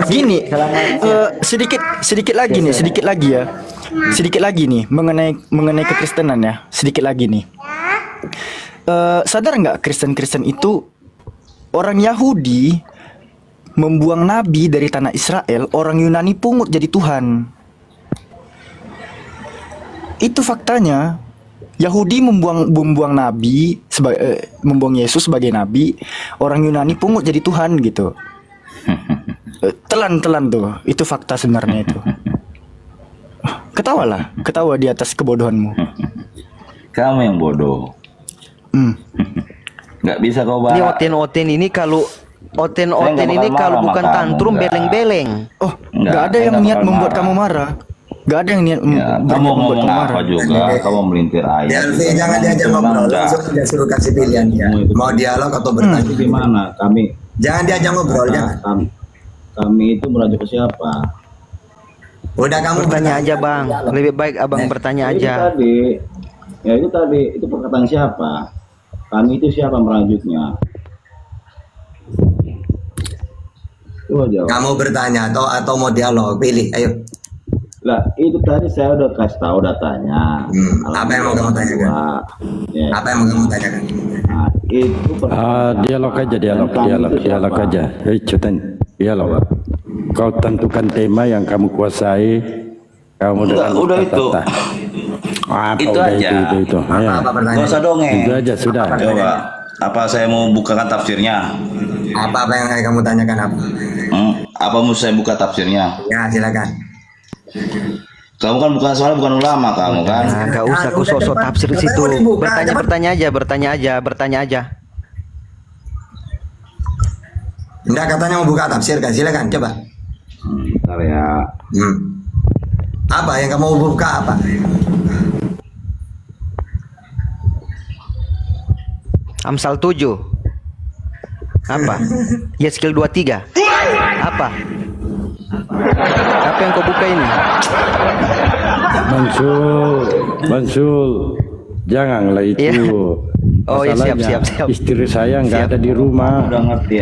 Gini, sedikit lagi nih, sedikit lagi nih mengenai kekristenan ya, sedikit lagi nih. Sadar nggak Kristen itu orang Yahudi membuang nabi dari tanah Israel, orang Yunani pungut jadi Tuhan. Itu faktanya. Yahudi membuang nabi membuang Yesus sebagai nabi, orang Yunani pungut jadi Tuhan gitu. Telan tuh, itu fakta sebenarnya itu. Ketawa di atas kebodohanmu. Kamu yang bodoh. Nggak bisa kau bahas. Ini Oten ini kalau ini kalau bukan tantrum beleng-beleng. Oh, nggak ada yang niat membuat kamu marah. Gak ada yang niat kamu ngomong apa juga, kamu melintir ayat. Jangan diajak ngobrol, langsung dia suruh kasih pilihan dia. Mau dialog atau bertanya? Gimana? Jangan diajak ngobrol, jangan. Kami itu merujuk ke siapa? Udah kamu bertanya aja bang, lebih baik abang bertanya aja. Itu tadi, itu perkataan siapa? Kami itu siapa merajutnya? Kamu bertanya atau mau dialog, pilih, ayo. Lah itu tadi saya udah kasih tahu datanya. Apa yang mau kamu tanyakan? Apa yang mau kamu tanyakan? Nah, itu dialog aja. Hei Cutan, dialog. Kau tentukan tema yang kamu kuasai. Kamu udah itu. Itu aja. Itu. Gak usah dongeng. Itu aja sudah. Coba. Apa saya mau bukakan tafsirnya? Apa yang kamu tanyakan apa? Apa mau saya buka tafsirnya? Ya silakan. Kamu kan bukan ulama kamu kan? Nah, gak usah aku sosok tafsir di situ. Bertanya aja. Enggak, katanya mau buka tafsir kan? Silakan coba. Bentar ya. Apa yang kamu mau buka apa? Amsal 7. Apa? Yeskiel 23. Apa? Apa yang kau buka ini? Mansul, janganlah itu. Oh ya siap. Istri saya nggak ada di rumah. Udah ngerti.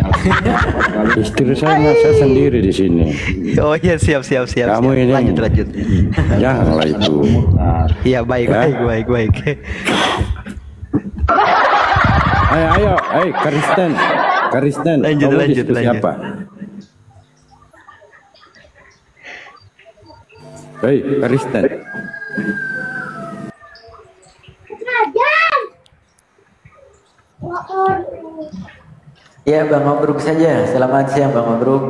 Istri saya sendiri di sini. Oh ya siap. Kamu ini lanjut. Janganlah itu. Iya baik. Ayo, Kristen. Lanjut. Siapa? Hei, Kristen. Ya Bang Mabruk saja. Selamat siang Bang Mabruk.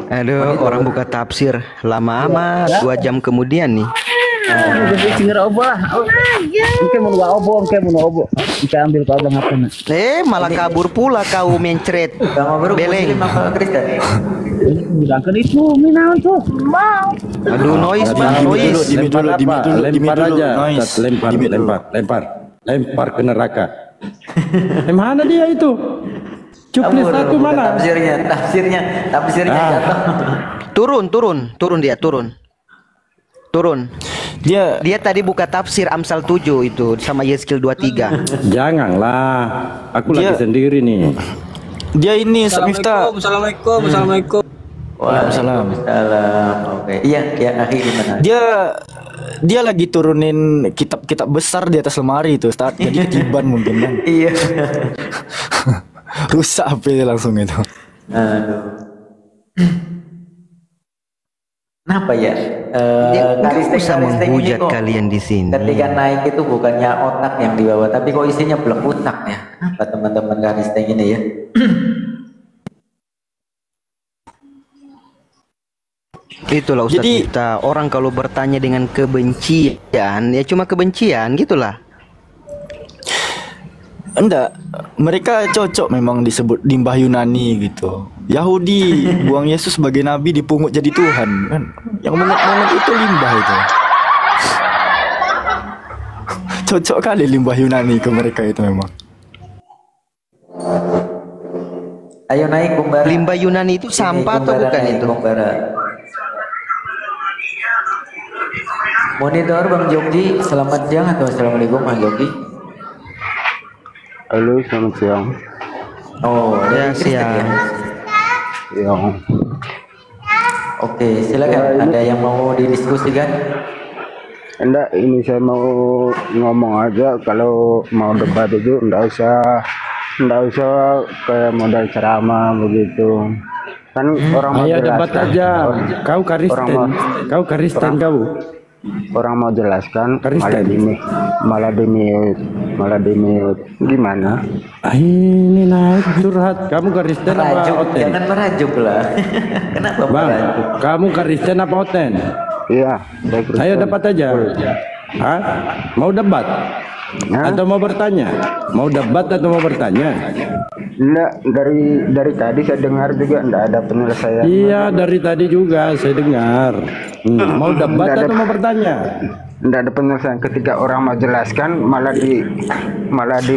Aduh, orang buka tafsir lama amat, 2 jam kemudian nih. Malah kabur pula kau mencret. Beleng. Aduh, noise. Lempar aja. Lempar ke neraka. Mana dia itu? Cuplis satu mana? Tafsirnya jatuh. Turun. Dia tadi buka tafsir Amsal 7 itu sama Yeskiel 23. Janganlah. Aku lagi sendiri nih. Dia ini Miftah. Assalamualaikum. Waalaikumsalam. Oke. Iya, akhi gimana? Dia lagi turunin kitab-kitab besar di atas lemari itu, Ustaz. Jadi ketiban mungkin kan. Iya. Rusak HP langsung itu. Aduh. Kenapa ya? Nggak usah menghujat kalian di sini. Ketika naik itu bukannya otak yang dibawa, tapi kok isinya blek otak ya? Apa teman-teman Karisteng ini ya? Itulah Ustaz kita, orang kalau bertanya dengan kebencian, ya cuma kebencian gitulah. Enggak, mereka cocok memang disebut limbah Yunani gitu. Yahudi buang Yesus sebagai nabi, dipungut jadi Tuhan kan. Yang mengut itu limbah itu. Cocok kali limbah Yunani ke mereka itu memang. Ayo naik Kumbara. Limbah Yunani itu sampah atau bukan itu? Monitor Bang Jogi, selamat siang atau assalamualaikum Bang Jogi. Halo, selamat siang. Oh, Ya, dari Kristen ya. siap. Ya. Oke, silakan. Ada yang mau didiskusikan? Enggak, ini saya mau ngomong aja, kalau mau debat itu enggak usah kayak modal ceramah begitu. Kan orang mau Ayo debat jelaskan. aja. Kau Kristen. Orang Kau Kristen kau. Orang mau jelaskan Kristen. malah dimit. Gimana? Ini naik curhat. Kamu Kristen apa Merajuk, Oten? jangan merajuk lah. Kenapa Bang, merajuk? kamu Kristen apa Oten? Iya, saya Kristen. Ayo debat aja. Hah? Mau debat? Atau mau bertanya? Mau debat atau mau bertanya? Enggak, dari tadi saya dengar juga enggak ada penyelesaian. Iya, dari tadi juga saya dengar. Mau debat atau mau bertanya? Enggak ada penyelesaian. Ketika orang mau jelaskan malah di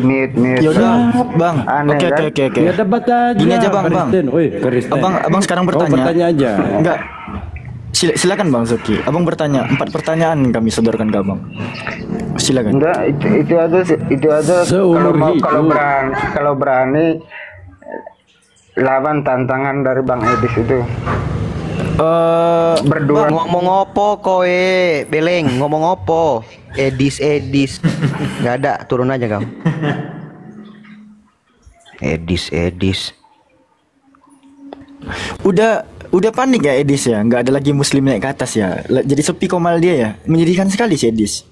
mute. Yaudah, Bang. Aneh, Oke, kan? oke. Ya debat aja. Gini aja, Bang. Kristen. Woi, Kristen. Abang sekarang Kau bertanya. bertanya aja. Enggak. Silakan Bang Zuki. Abang bertanya. 4 pertanyaan kami sodorkan ke Abang. Silakan. Enggak, itu aja kalau berani lawan tantangan dari Bang Edis itu. Berdua ngomong opo kowe beleng ngomong opo Edis nggak ada, turun aja kau. Edis Udah panik ya Edis ya, nggak ada lagi muslim naik ke atas ya. Jadi sepi komal dia ya, menyedihkan sekali si Edis.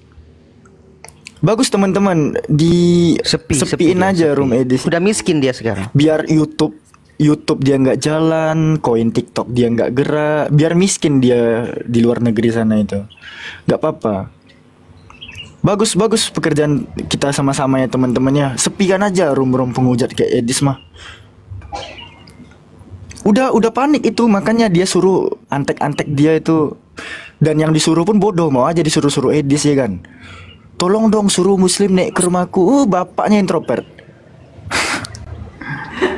Bagus teman-teman, sepiin aja room Edis. Udah miskin dia sekarang. Biar YouTube dia nggak jalan, koin TikTok dia nggak gerak, biar miskin dia di luar negeri sana itu, nggak apa-apa. Bagus pekerjaan kita sama-sama ya teman-temannya. Sepikan aja room penghujat kayak Edis mah. Udah panik itu, makanya dia suruh antek-antek dia itu, dan yang disuruh pun bodoh, mau aja disuruh Edis ya kan. Tolong dong suruh muslim naik ke rumahku. Bapaknya introvert.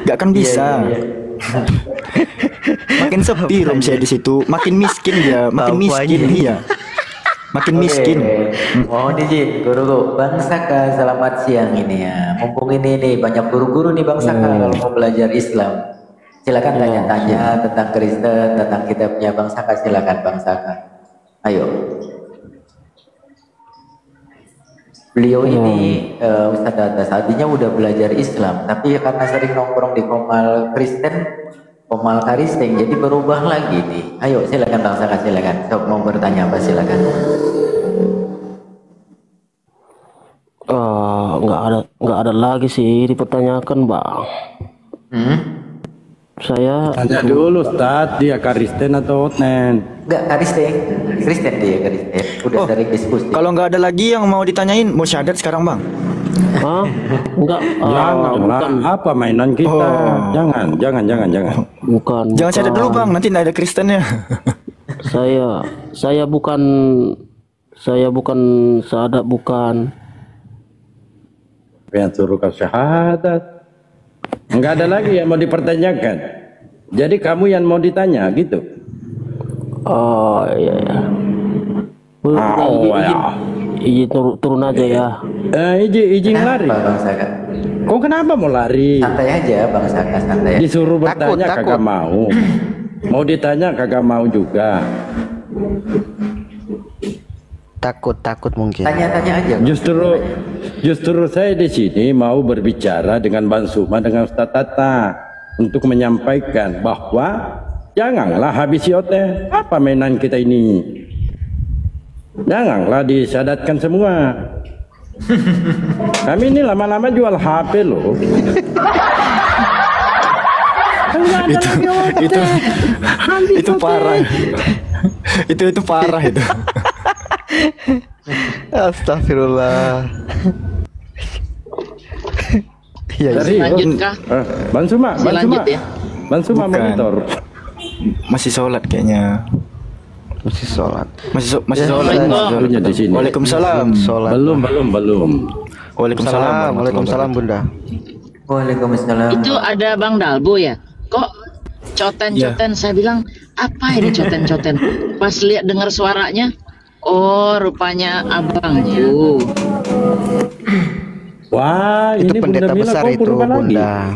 Gak akan bisa. Makin sepi room saya di situ, makin miskin dia, makin miskin dia. Makin miskin. Mohon izin guru Bang Saka, selamat siang ini ya. Mumpung ini banyak guru-guru nih Bang Saka kalau mau belajar Islam. Silakan tanya-tanya tentang Kristen, tentang kitabnya Bang Saka, silakan Bang Saka. Ayo. Beliau ini Ustadz Atas tadinya udah belajar Islam, tapi karena sering nongkrong di komal Kristen, komal Karisteng, jadi berubah lagi nih. Ayo silakan Bang Saka, silakan. Sok mau bertanya apa silakan. Nggak ada lagi sih dipertanyakan Bang. Saya tanya dulu Ustaz, dia Kristen atau Oten? Enggak, Kristen dia Kristen. Udah sering diskusi. Kalau nggak ada lagi yang mau ditanyain, mau syahadat sekarang Bang? Hah? Enggak. Janganlah, apa mainan kita? Jangan. Bukan. Jangan syahadat dulu Bang, nanti nggak ada Kristennya. Saya bukan syahadat, bukan. Yang suruh kau syahadat. Enggak ada lagi yang mau dipertanyakan. Jadi kamu yang mau ditanya gitu. Oh iya. Izin turun aja ya. Izin lari. Bang Saka? Kok kenapa mau lari? Santai aja Bang Saka, santai. Disuruh bertanya kagak mau. Mau ditanya kagak mau juga. Takut mungkin. Tanya-tanya aja. Justru saya di sini mau berbicara dengan Bang Suma, dengan Ustaz Tata untuk menyampaikan bahwa janganlah habisi ote. Apa mainan kita ini? Janganlah disyahadatkan semua. Kami ini lama-lama jual HP loh. Itu parah. itu parah itu. Astagfirullah. Lanjutkah? Bang Suma. Ya? Bang Suma monitor. Masih sholat kayaknya. Masih sholat. Masih sholat. Di sini. Waalaikumsalam. Belum. Waalaikumsalam Bunda. Waalaikumsalam. Itu ada Bang Dalbo ya? Kok coten-coten? Saya bilang apa ini coten-coten? Pas lihat dengar suaranya, oh rupanya abangku. Wah, itu ini pendeta Bunda Mila, besar kau itu berubah Bunda.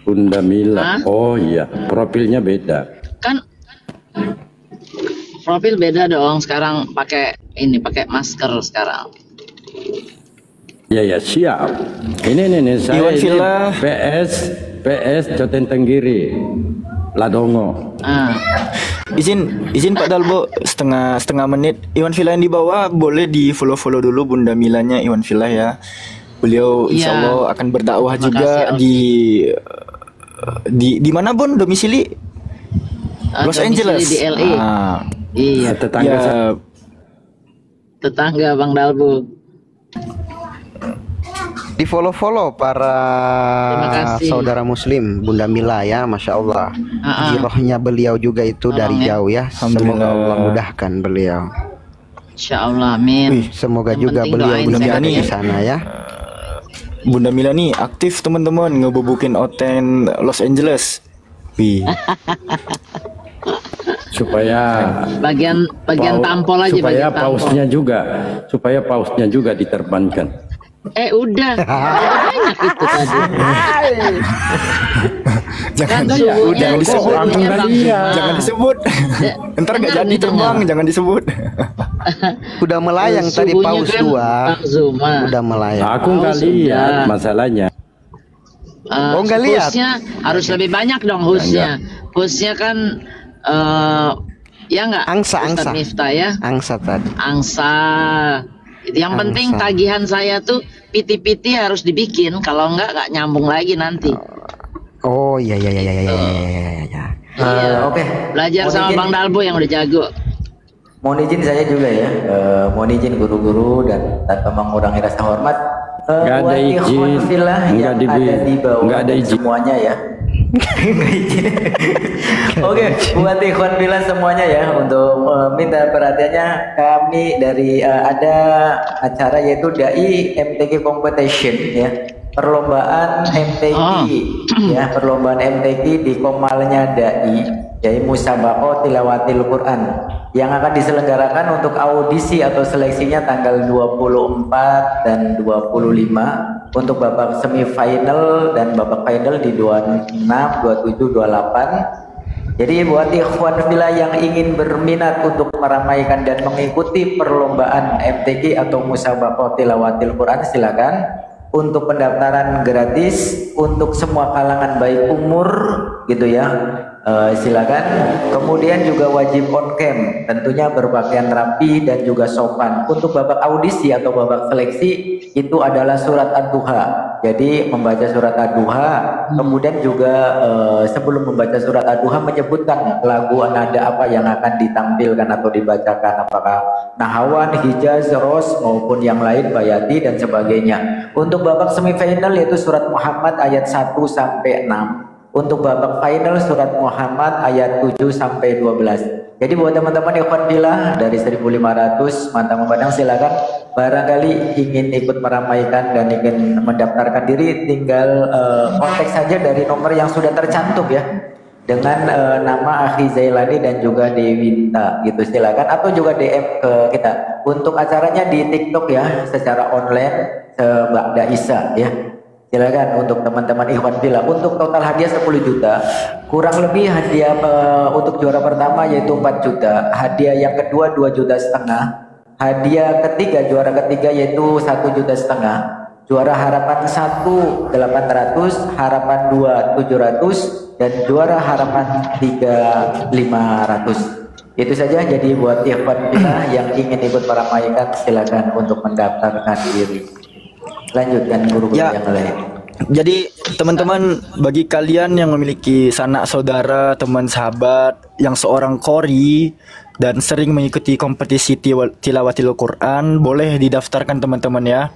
Bunda Mila. Oh iya, profilnya beda. Kan profil beda dong. Sekarang pakai masker sekarang. Ya siap. Ini saya Iwan ini Villa. PS Coten Tenggiri Ladongo. Izin Pak Dalbo setengah menit. Iwan Villa yang di bawah boleh di follow dulu Bunda Milanya Iwan Villa ya. Beliau insya Allah akan berdakwah juga di mana Bun domisili? Los Angeles. Di LA. Iya. Tetangga Bang Dalbo. Di follow para saudara muslim Bunda Mila ya, Masya Allah. Girohnya beliau juga itu dari jauh ya. Semoga Allah mudahkan beliau. Insya Allah, amin. Semoga juga beliau bisa di sana ya. Bunda Mila nih aktif teman-teman ngebubukin oten Los Angeles. Supaya bagian tampol aja, supaya bagian tampol. supaya pausnya juga diterbangkan. Udah banyak itu tadi. Jangan disebut. Ntar nggak jadi terbang, jangan disebut. Udah melayang tadi paus dua. Udah melayang. Aku nggak lihat masalahnya. Nggak lihat. Hostnya harus lebih banyak dong hostnya. Hostnya kan ya nggak. Angsa. Miftah ya. Angsa tadi. Angsa. Yang penting tagihan saya tuh piti-piti harus dibikin, kalau nggak nyambung lagi nanti. Oh iya. Oke. Belajar sama Bang Dalbo yang udah jago. Mohon izin saya juga ya, mohon izin guru-guru dan tanpa mengurangi rasa hormat. Nggak ada izin, nggak di bawah, nggak ada izin semuanya ya. Oke, buat ikhwan fillah semuanya ya, untuk minta perhatiannya kami dari ada acara yaitu Dai MTQ Competition ya, perlombaan MTQ ya, perlombaan MTQ di Komalnya Dai, yaitu Musabaqah Tilawatil Quran yang akan diselenggarakan untuk audisi atau seleksinya tanggal 24 dan 25 untuk babak semifinal dan babak final di 26, 27, 28. Jadi buat ikhwan fillah yang ingin berminat untuk meramaikan dan mengikuti perlombaan MTQ atau Musabaqah Tilawatil Quran, silakan. Untuk pendaftaran gratis untuk semua kalangan baik umur gitu ya. Silakan. Kemudian juga wajib on cam, tentunya berpakaian rapi dan juga sopan. Untuk babak audisi atau babak seleksi itu adalah surat Ad-Duha. Jadi membaca surat Ad-Duha, kemudian juga sebelum membaca surat Ad-Duha menyebutkan lagu nada apa yang akan ditampilkan atau dibacakan, apakah Nahawan, Hijaz, Ros maupun yang lain, Bayati dan sebagainya. Untuk babak semifinal yaitu surat Muhammad ayat 1 sampai 6. Untuk babak final surat Muhammad ayat 7 sampai 12. Jadi buat teman-teman ikhwan fillah dari 1500 mantap memandang, silakan. Barangkali ingin ikut meramaikan dan ingin mendaftarkan diri, tinggal kontak saja dari nomor yang sudah tercantum ya, dengan nama Akhi Zailani dan juga Dewinta gitu, silakan, atau juga DM ke kita. Untuk acaranya di TikTok ya, secara online Ba'da Isa ya. Silakan untuk teman-teman ikhwan fillah. Untuk total hadiah 10 juta, kurang lebih hadiah untuk juara pertama yaitu 4 juta, hadiah yang kedua 2,5 juta, hadiah ketiga juara ketiga yaitu 1,5 juta, juara harapan 1 800, harapan 2 700, dan juara harapan 3 500. Itu saja. Jadi buat ikhwan fillah yang ingin ikut meramaikan, silakan untuk mendaftarkan diri. Lanjutkan guru-guru yang lain. Jadi teman-teman, bagi kalian yang memiliki sanak saudara, teman sahabat yang seorang qori dan sering mengikuti kompetisi tilawatil Quran, boleh didaftarkan teman-teman ya.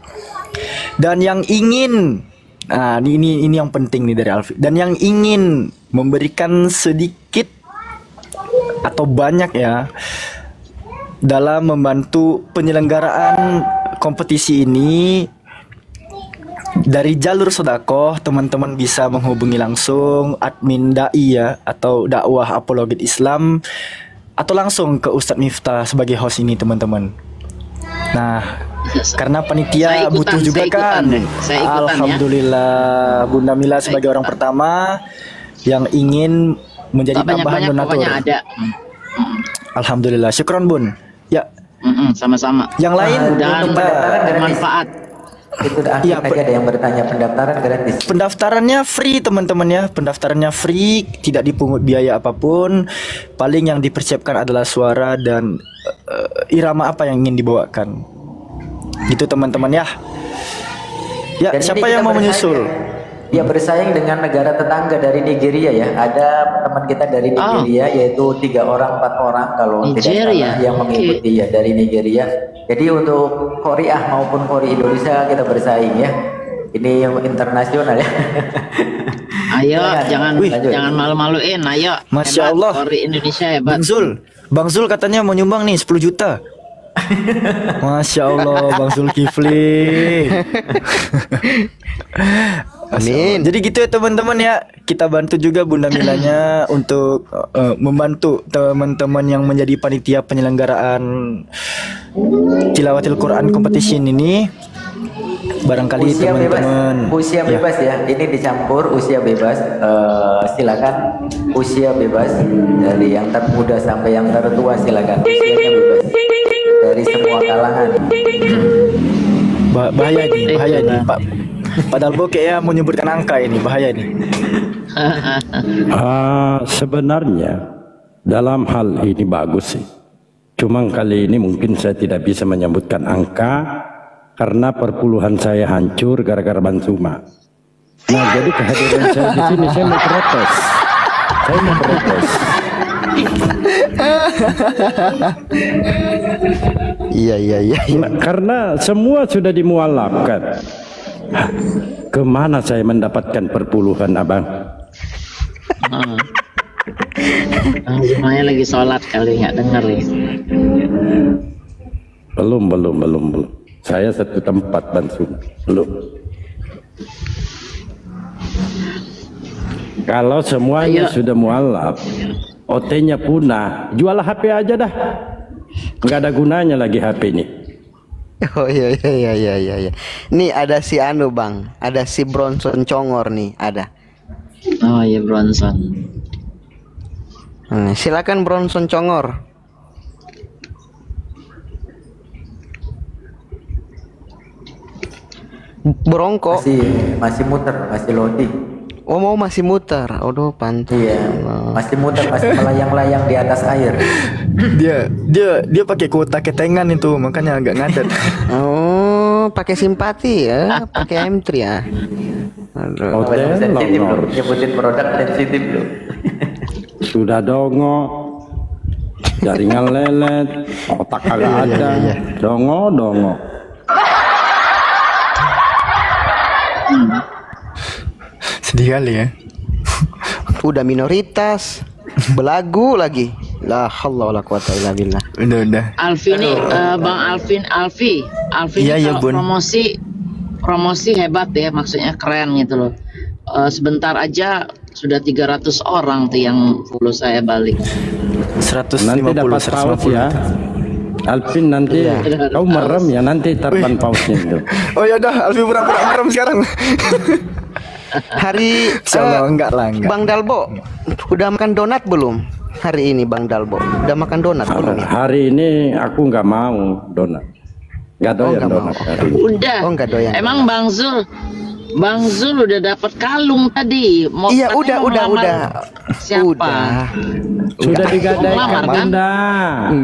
Dan yang ingin, nah ini yang penting nih dari Alfi. Dan yang ingin memberikan sedikit atau banyak ya dalam membantu penyelenggaraan kompetisi ini, dari jalur sedekah, teman-teman bisa menghubungi langsung admin Dai ya, atau dakwah apologet Islam, atau langsung ke Ustadz Miftah sebagai host ini teman-teman. Nah, Karena panitia Saya ikutan, butuh juga saya ikutan kan. deh. Saya ikutan, ya. Alhamdulillah Bunda Mila sebagai orang pertama yang ingin menjadi Tak tambahan banyak-banyak donatur. pokoknya ada. Alhamdulillah, syukron Bun. Ya, sama-sama. yang lain Dan bermanfaat. Itu Iya, tadi ada yang bertanya pendaftaran gratis. Pendaftarannya free teman-teman ya. Pendaftarannya free, tidak dipungut biaya apapun. Paling yang dipersiapkan adalah suara dan irama apa yang ingin dibawakan. Gitu teman-teman ya. Ya, Dan siapa ini yang kita mau bersaing menyusul? Ya bersaing dengan negara tetangga dari Nigeria ya. Ada teman kita dari Nigeria yaitu 3 orang 4 orang kalau tidak Nigeria, salah yang mengikuti ya dari Nigeria. Jadi untuk Korea maupun Korea Indonesia kita bersaing ya. Ini yang internasional ya. Ayo, jangan lanjut. jangan malu-maluin. Ayo. Masya Hebat, Allah. Polri Indonesia hebat. Bang Zul katanya mau nyumbang nih 10 juta. Masya Allah Bang Zulkifli. Amin. Jadi gitu ya teman-teman ya. Kita bantu juga Bunda Milanya untuk membantu teman-teman yang menjadi panitia penyelenggaraan Tilawatil Quran Competition ini. Barangkali Usia teman-teman bebas, usia bebas ya. Ini dicampur usia bebas. Silakan usia bebas dari yang termuda sampai yang tertua, silakan. Usianya bebas dari semua kalangan. Bahaya nih Pak Dalbo kayak mau menyebutkan angka ini, bahaya nih. Sebenarnya dalam hal ini bagus sih. Cuma kali ini mungkin saya tidak bisa menyebutkan angka karena perpuluhan saya hancur gara-gara Bang Suma. Nah, jadi kehadiran saya di sini saya mau protes. Saya mau protes. Iya. Nah, karena semua sudah dimualafkan. Kemana saya mendapatkan perpuluhan abang? Semuanya lagi sholat kali nggak dengar ya. Belum. Saya satu tempat Bansum. Belum. Kalau semuanya sudah mualaf, OT-nya punah, jual HP aja dah. Nggak ada gunanya lagi HP ini. Oh iya. Nih ada si Anu Bang, ada si Bronson Congor nih, ada. Oh iya Bronson. Silakan Bronson Congor. Berongkok. Masih muter, masih loading. Oh mau masih muter. Aduh pantas. Iya, masih muter, masih melayang-layang di atas air. Dia pakai kuota ketengan itu, makanya agak ngadet. Oh, pakai simpati ya, pakai M3 ya. Aduh. Sensitif loh, nyebutin produk sensitif loh. Sudah dongo, jaringan lelet, otak kagak ada, dongo. Sedih kali ya. Udah minoritas, belagu lagi. La haula wala quwata illa billah. Udah. Alfi nih, Bang Alfi Iya, nih kalau Bun. promosi hebat ya, maksudnya keren gitu loh. Sebentar aja sudah 300 orang tuh yang follow saya balik. 150 nanti dapat paus ya. Alvin nanti kau merem ya nanti tarpan pausnya itu. Oh ya udah, Alvin pura-pura merem sekarang. Hari enggak. Bang Dalbo udah makan donat belum? Hari ini Bang Dalbo udah makan donat belum ya? Hari ini aku nggak mau donat. Nggak doyan donat hari ini. Udah. Nggak doyan. Emang Bang Zul udah dapat kalung tadi. Iya udah. Siapa? Sudah digadaikan Bunda.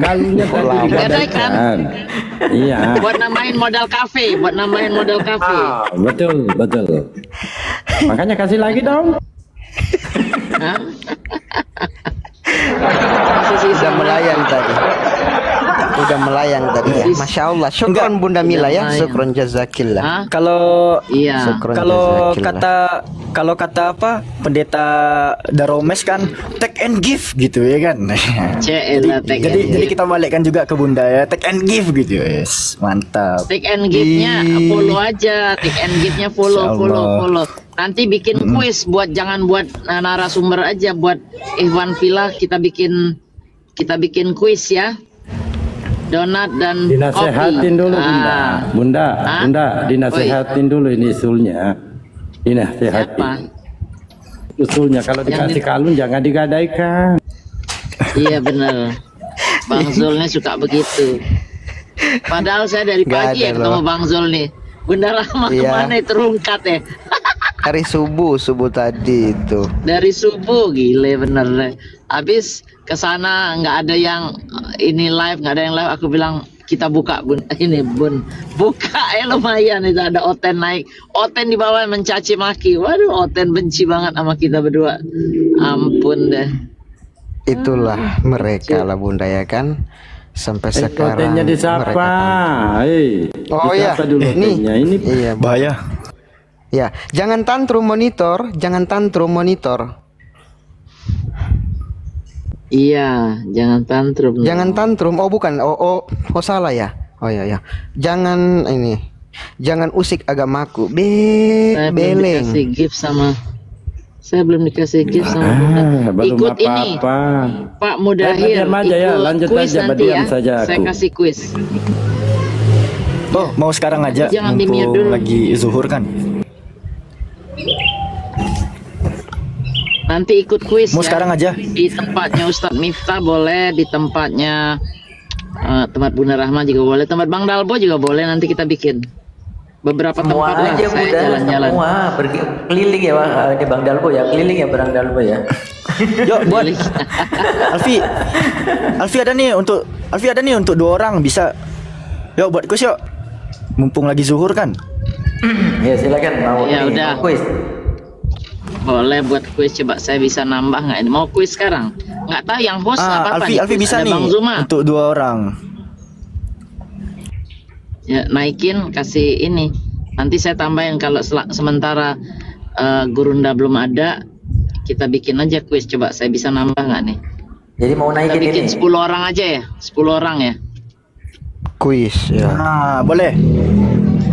Kalungnya tadi digadaikan. Iya. Buat namain modal kafe. Betul. Makanya kasih lagi dong. Udah melayang tadi ya. Masya Allah. Syukron Bunda Mila ya. Syukron jazakillah. Kalau Syukron kalau kata apa pendeta Daromes kan take and give gitu ya kan. Jadi kita balikkan juga ke Bunda ya, take and give gitu. Yes, mantap. Take and give-nya follow aja. Take and give-nya follow. Nanti bikin kuis jangan buat narasumber aja, buat Ikhwan Villa kita bikin kuis ya. donat dan Dinasehatin kopi. dulu Bunda. Bunda, dinasehatin dulu ini usulnya. Dinasehatin. Usulnya kalau dikasih kalung jangan digadaikan. Iya benar. Bang Zul nih suka begitu. Padahal saya dari pagi ya ketemu Bang Zul nih. Bunda Rahma kemana terungkat ya? Hari subuh tadi itu. Dari subuh gile bener. Habis kesana nggak ada yang ini live, nggak ada yang live. Aku bilang kita buka bun, ini bun, buka ya lumayan itu ada Oten naik, Oten di bawah mencaci maki. Waduh, Oten benci banget sama kita berdua. Ampun deh. Itulah mereka lah Bunda ya kan. Sampai sekarang Otennya disapa. Oh iya, ini iya, bahaya. Ya, jangan tantrum monitor. Iya, jangan tantrum. Jangan tantrum. Oh bukan. Oh salah ya. Oh ya. Jangan ini. Jangan usik agamaku. Saya belum dikasih gift sama. Saya belum dikasih gift sama Bunda. Ikut ini. Pak Mudahir. Ikut kuis nanti ya. Saya kasih kuis. Oh, mau sekarang aja. Jangan di-mute dulu. Lagi zuhur kan. Nanti ikut kuis mau sekarang aja. Di tempatnya Ustadz Miftah boleh, di tempatnya tempat Bunda Rahma juga boleh, tempat Bang Dalbo juga boleh. Nanti kita bikin beberapa semua tempat aja, lah. Saya jalan-jalan. Semua pergi keliling ya Bang. Ini Bang Dalbo ya, keliling ya Bang Dalbo ya. Yuk buat Alfi ada nih untuk 2 orang bisa. Yuk buat kuis yuk. Mumpung lagi zuhur kan. Ya silakan mau ya udah kuis. Boleh buat kuis, coba saya bisa nambah nggak ini? Mau kuis sekarang? Nggak tahu yang host apa-apa. Alfi bisa nih Bang Zuma. untuk 2 orang. Ya naikin, kasih ini. Nanti saya tambahin kalau sementara Gurunda belum ada, kita bikin aja kuis. Coba saya bisa nambah nggak nih? Jadi mau naikin kita bikin ini 10 orang aja ya, 10 orang ya. Kuis ya. Nah, boleh.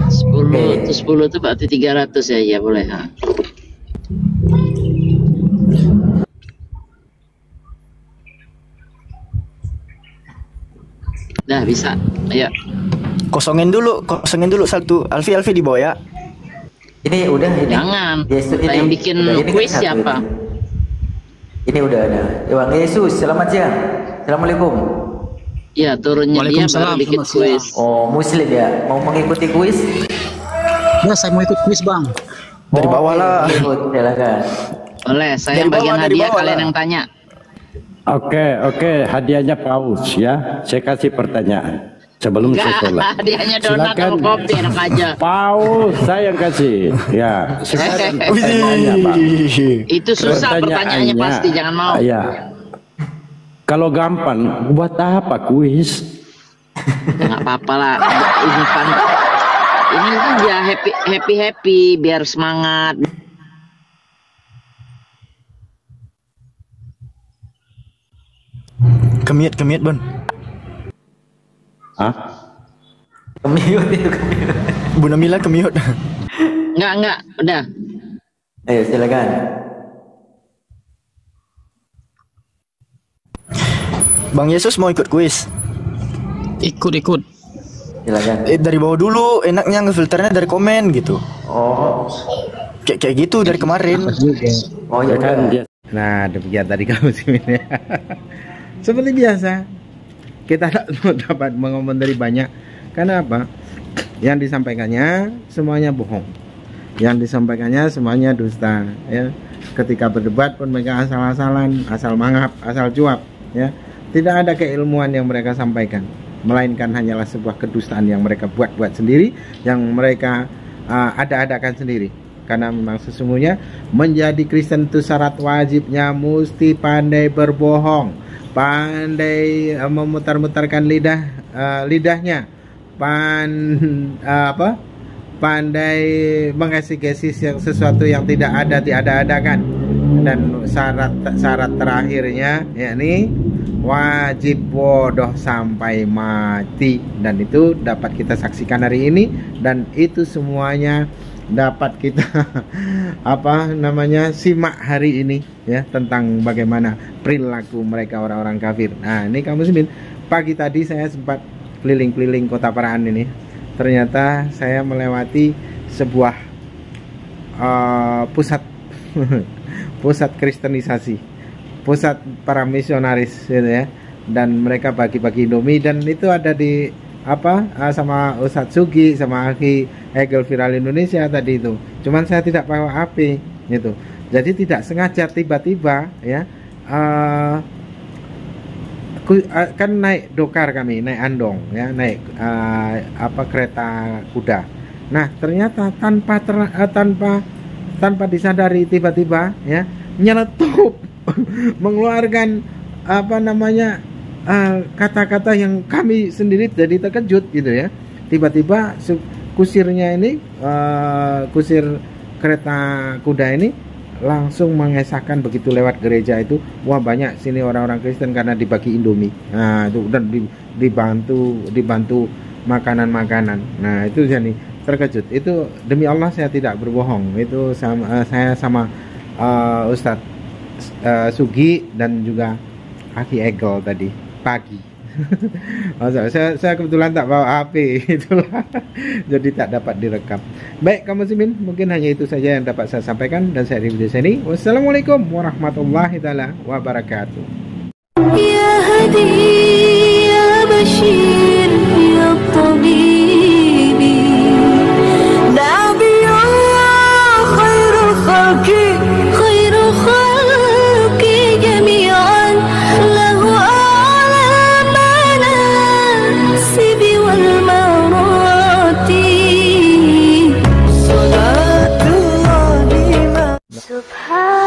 10 itu 10 itu berarti 300 ya, ya boleh. Dah bisa, ayo. Kosongin dulu satu. Alfi di bawah ya. Ini udah ini. Jangan. Yesus ini yang bikin kuis kan siapa? Ini udah ada. Bang Yesus, selamat siang. Assalamualaikum. Ya, turunnya dia baru bikin kuis. Oh, Muslim ya. Mau mengikuti kuis? Ya, saya mau ikut kuis, Bang. Dari bawah lah. Ikut, silakan. Boleh, saya bagian hadiah, kalian yang tanya. Oke, hadiahnya paus ya. Saya kasih pertanyaan sebelum saya sholat. Hadiahnya donat atau kopi enak aja. Paus saya yang kasih. Ya, sekarang pertanyaannya, Bang. Itu susah pertanyaannya pasti, jangan mau. Ya. Kalau gampang, buat apa kuis? Nggak apa-apa lah. Ini kan dia happy biar semangat. Kemiut Bun. Hah? Kemiut itu kemiut. Bunda Mila kemiut. Enggak, udah. Ayo silakan. Bang Yesus mau ikut kuis? Ikut. Silakan. Dari bawah dulu, enaknya ngefilternya dari komen gitu. Oh. Kayak gitu dari kemarin. Oh ya kan dia. Nah, demikian tadi kamu sini. Seperti biasa, kita tak dapat mengomentari banyak. Karena apa? Yang disampaikannya semuanya bohong. Yang disampaikannya semuanya dusta. Ya, ketika berdebat pun mereka asal-asalan, asal mangap, asal cuap. Ya, tidak ada keilmuan yang mereka sampaikan, melainkan hanyalah sebuah kedustaan yang mereka buat sendiri, yang mereka ada-adakan sendiri. Karena memang sesungguhnya menjadi Kristen itu syarat wajibnya mesti pandai berbohong, pandai memutar-mutarkan lidahnya, pandai mengesik-gesik sesuatu yang tidak ada-adakan. Dan syarat terakhirnya yakni wajib bodoh sampai mati, dan itu dapat kita saksikan hari ini, dan itu semuanya dapat kita simak hari ini ya, tentang bagaimana perilaku mereka orang-orang kafir. Nah, ini kamu muslimin, pagi tadi saya sempat keliling-keliling Kota Parahan ini, ternyata saya melewati sebuah pusat pusat kristenisasi, pusat para misionaris gitu ya, dan mereka bagi-bagi Indomie, dan itu ada di sama Ustadz Sugi sama Aki Egel Viral Indonesia tadi itu. Cuman saya tidak bawa HP gitu, jadi tidak sengaja tiba-tiba ya kan naik dokar, kami naik andong ya, naik kereta kuda. Nah ternyata tanpa disadari tiba-tiba ya nyeletup mengeluarkan kata-kata yang kami sendiri jadi terkejut gitu ya. Tiba-tiba kusirnya ini kusir kereta kuda ini langsung mengesahkan begitu lewat gereja itu, wah banyak sini orang-orang Kristen karena dibagi Indomie. Nah itu dan dibantu makanan-makanan. Nah itu jadi terkejut. Itu demi Allah saya tidak berbohong. Itu saya sama Ustadz Sugi dan juga Aki Egel tadi pagi. saya kebetulan tak bawa HP itulah, jadi tak dapat direkam. Baik kaum muslimin, mungkin hanya itu saja yang dapat saya sampaikan dan saya review di sini. Wassalamualaikum warahmatullahi taala wabarakatuh. Ya Hadi ya Bashir ya Tabibi Nabi Allah khairul khalqi jami'an lahu Subhan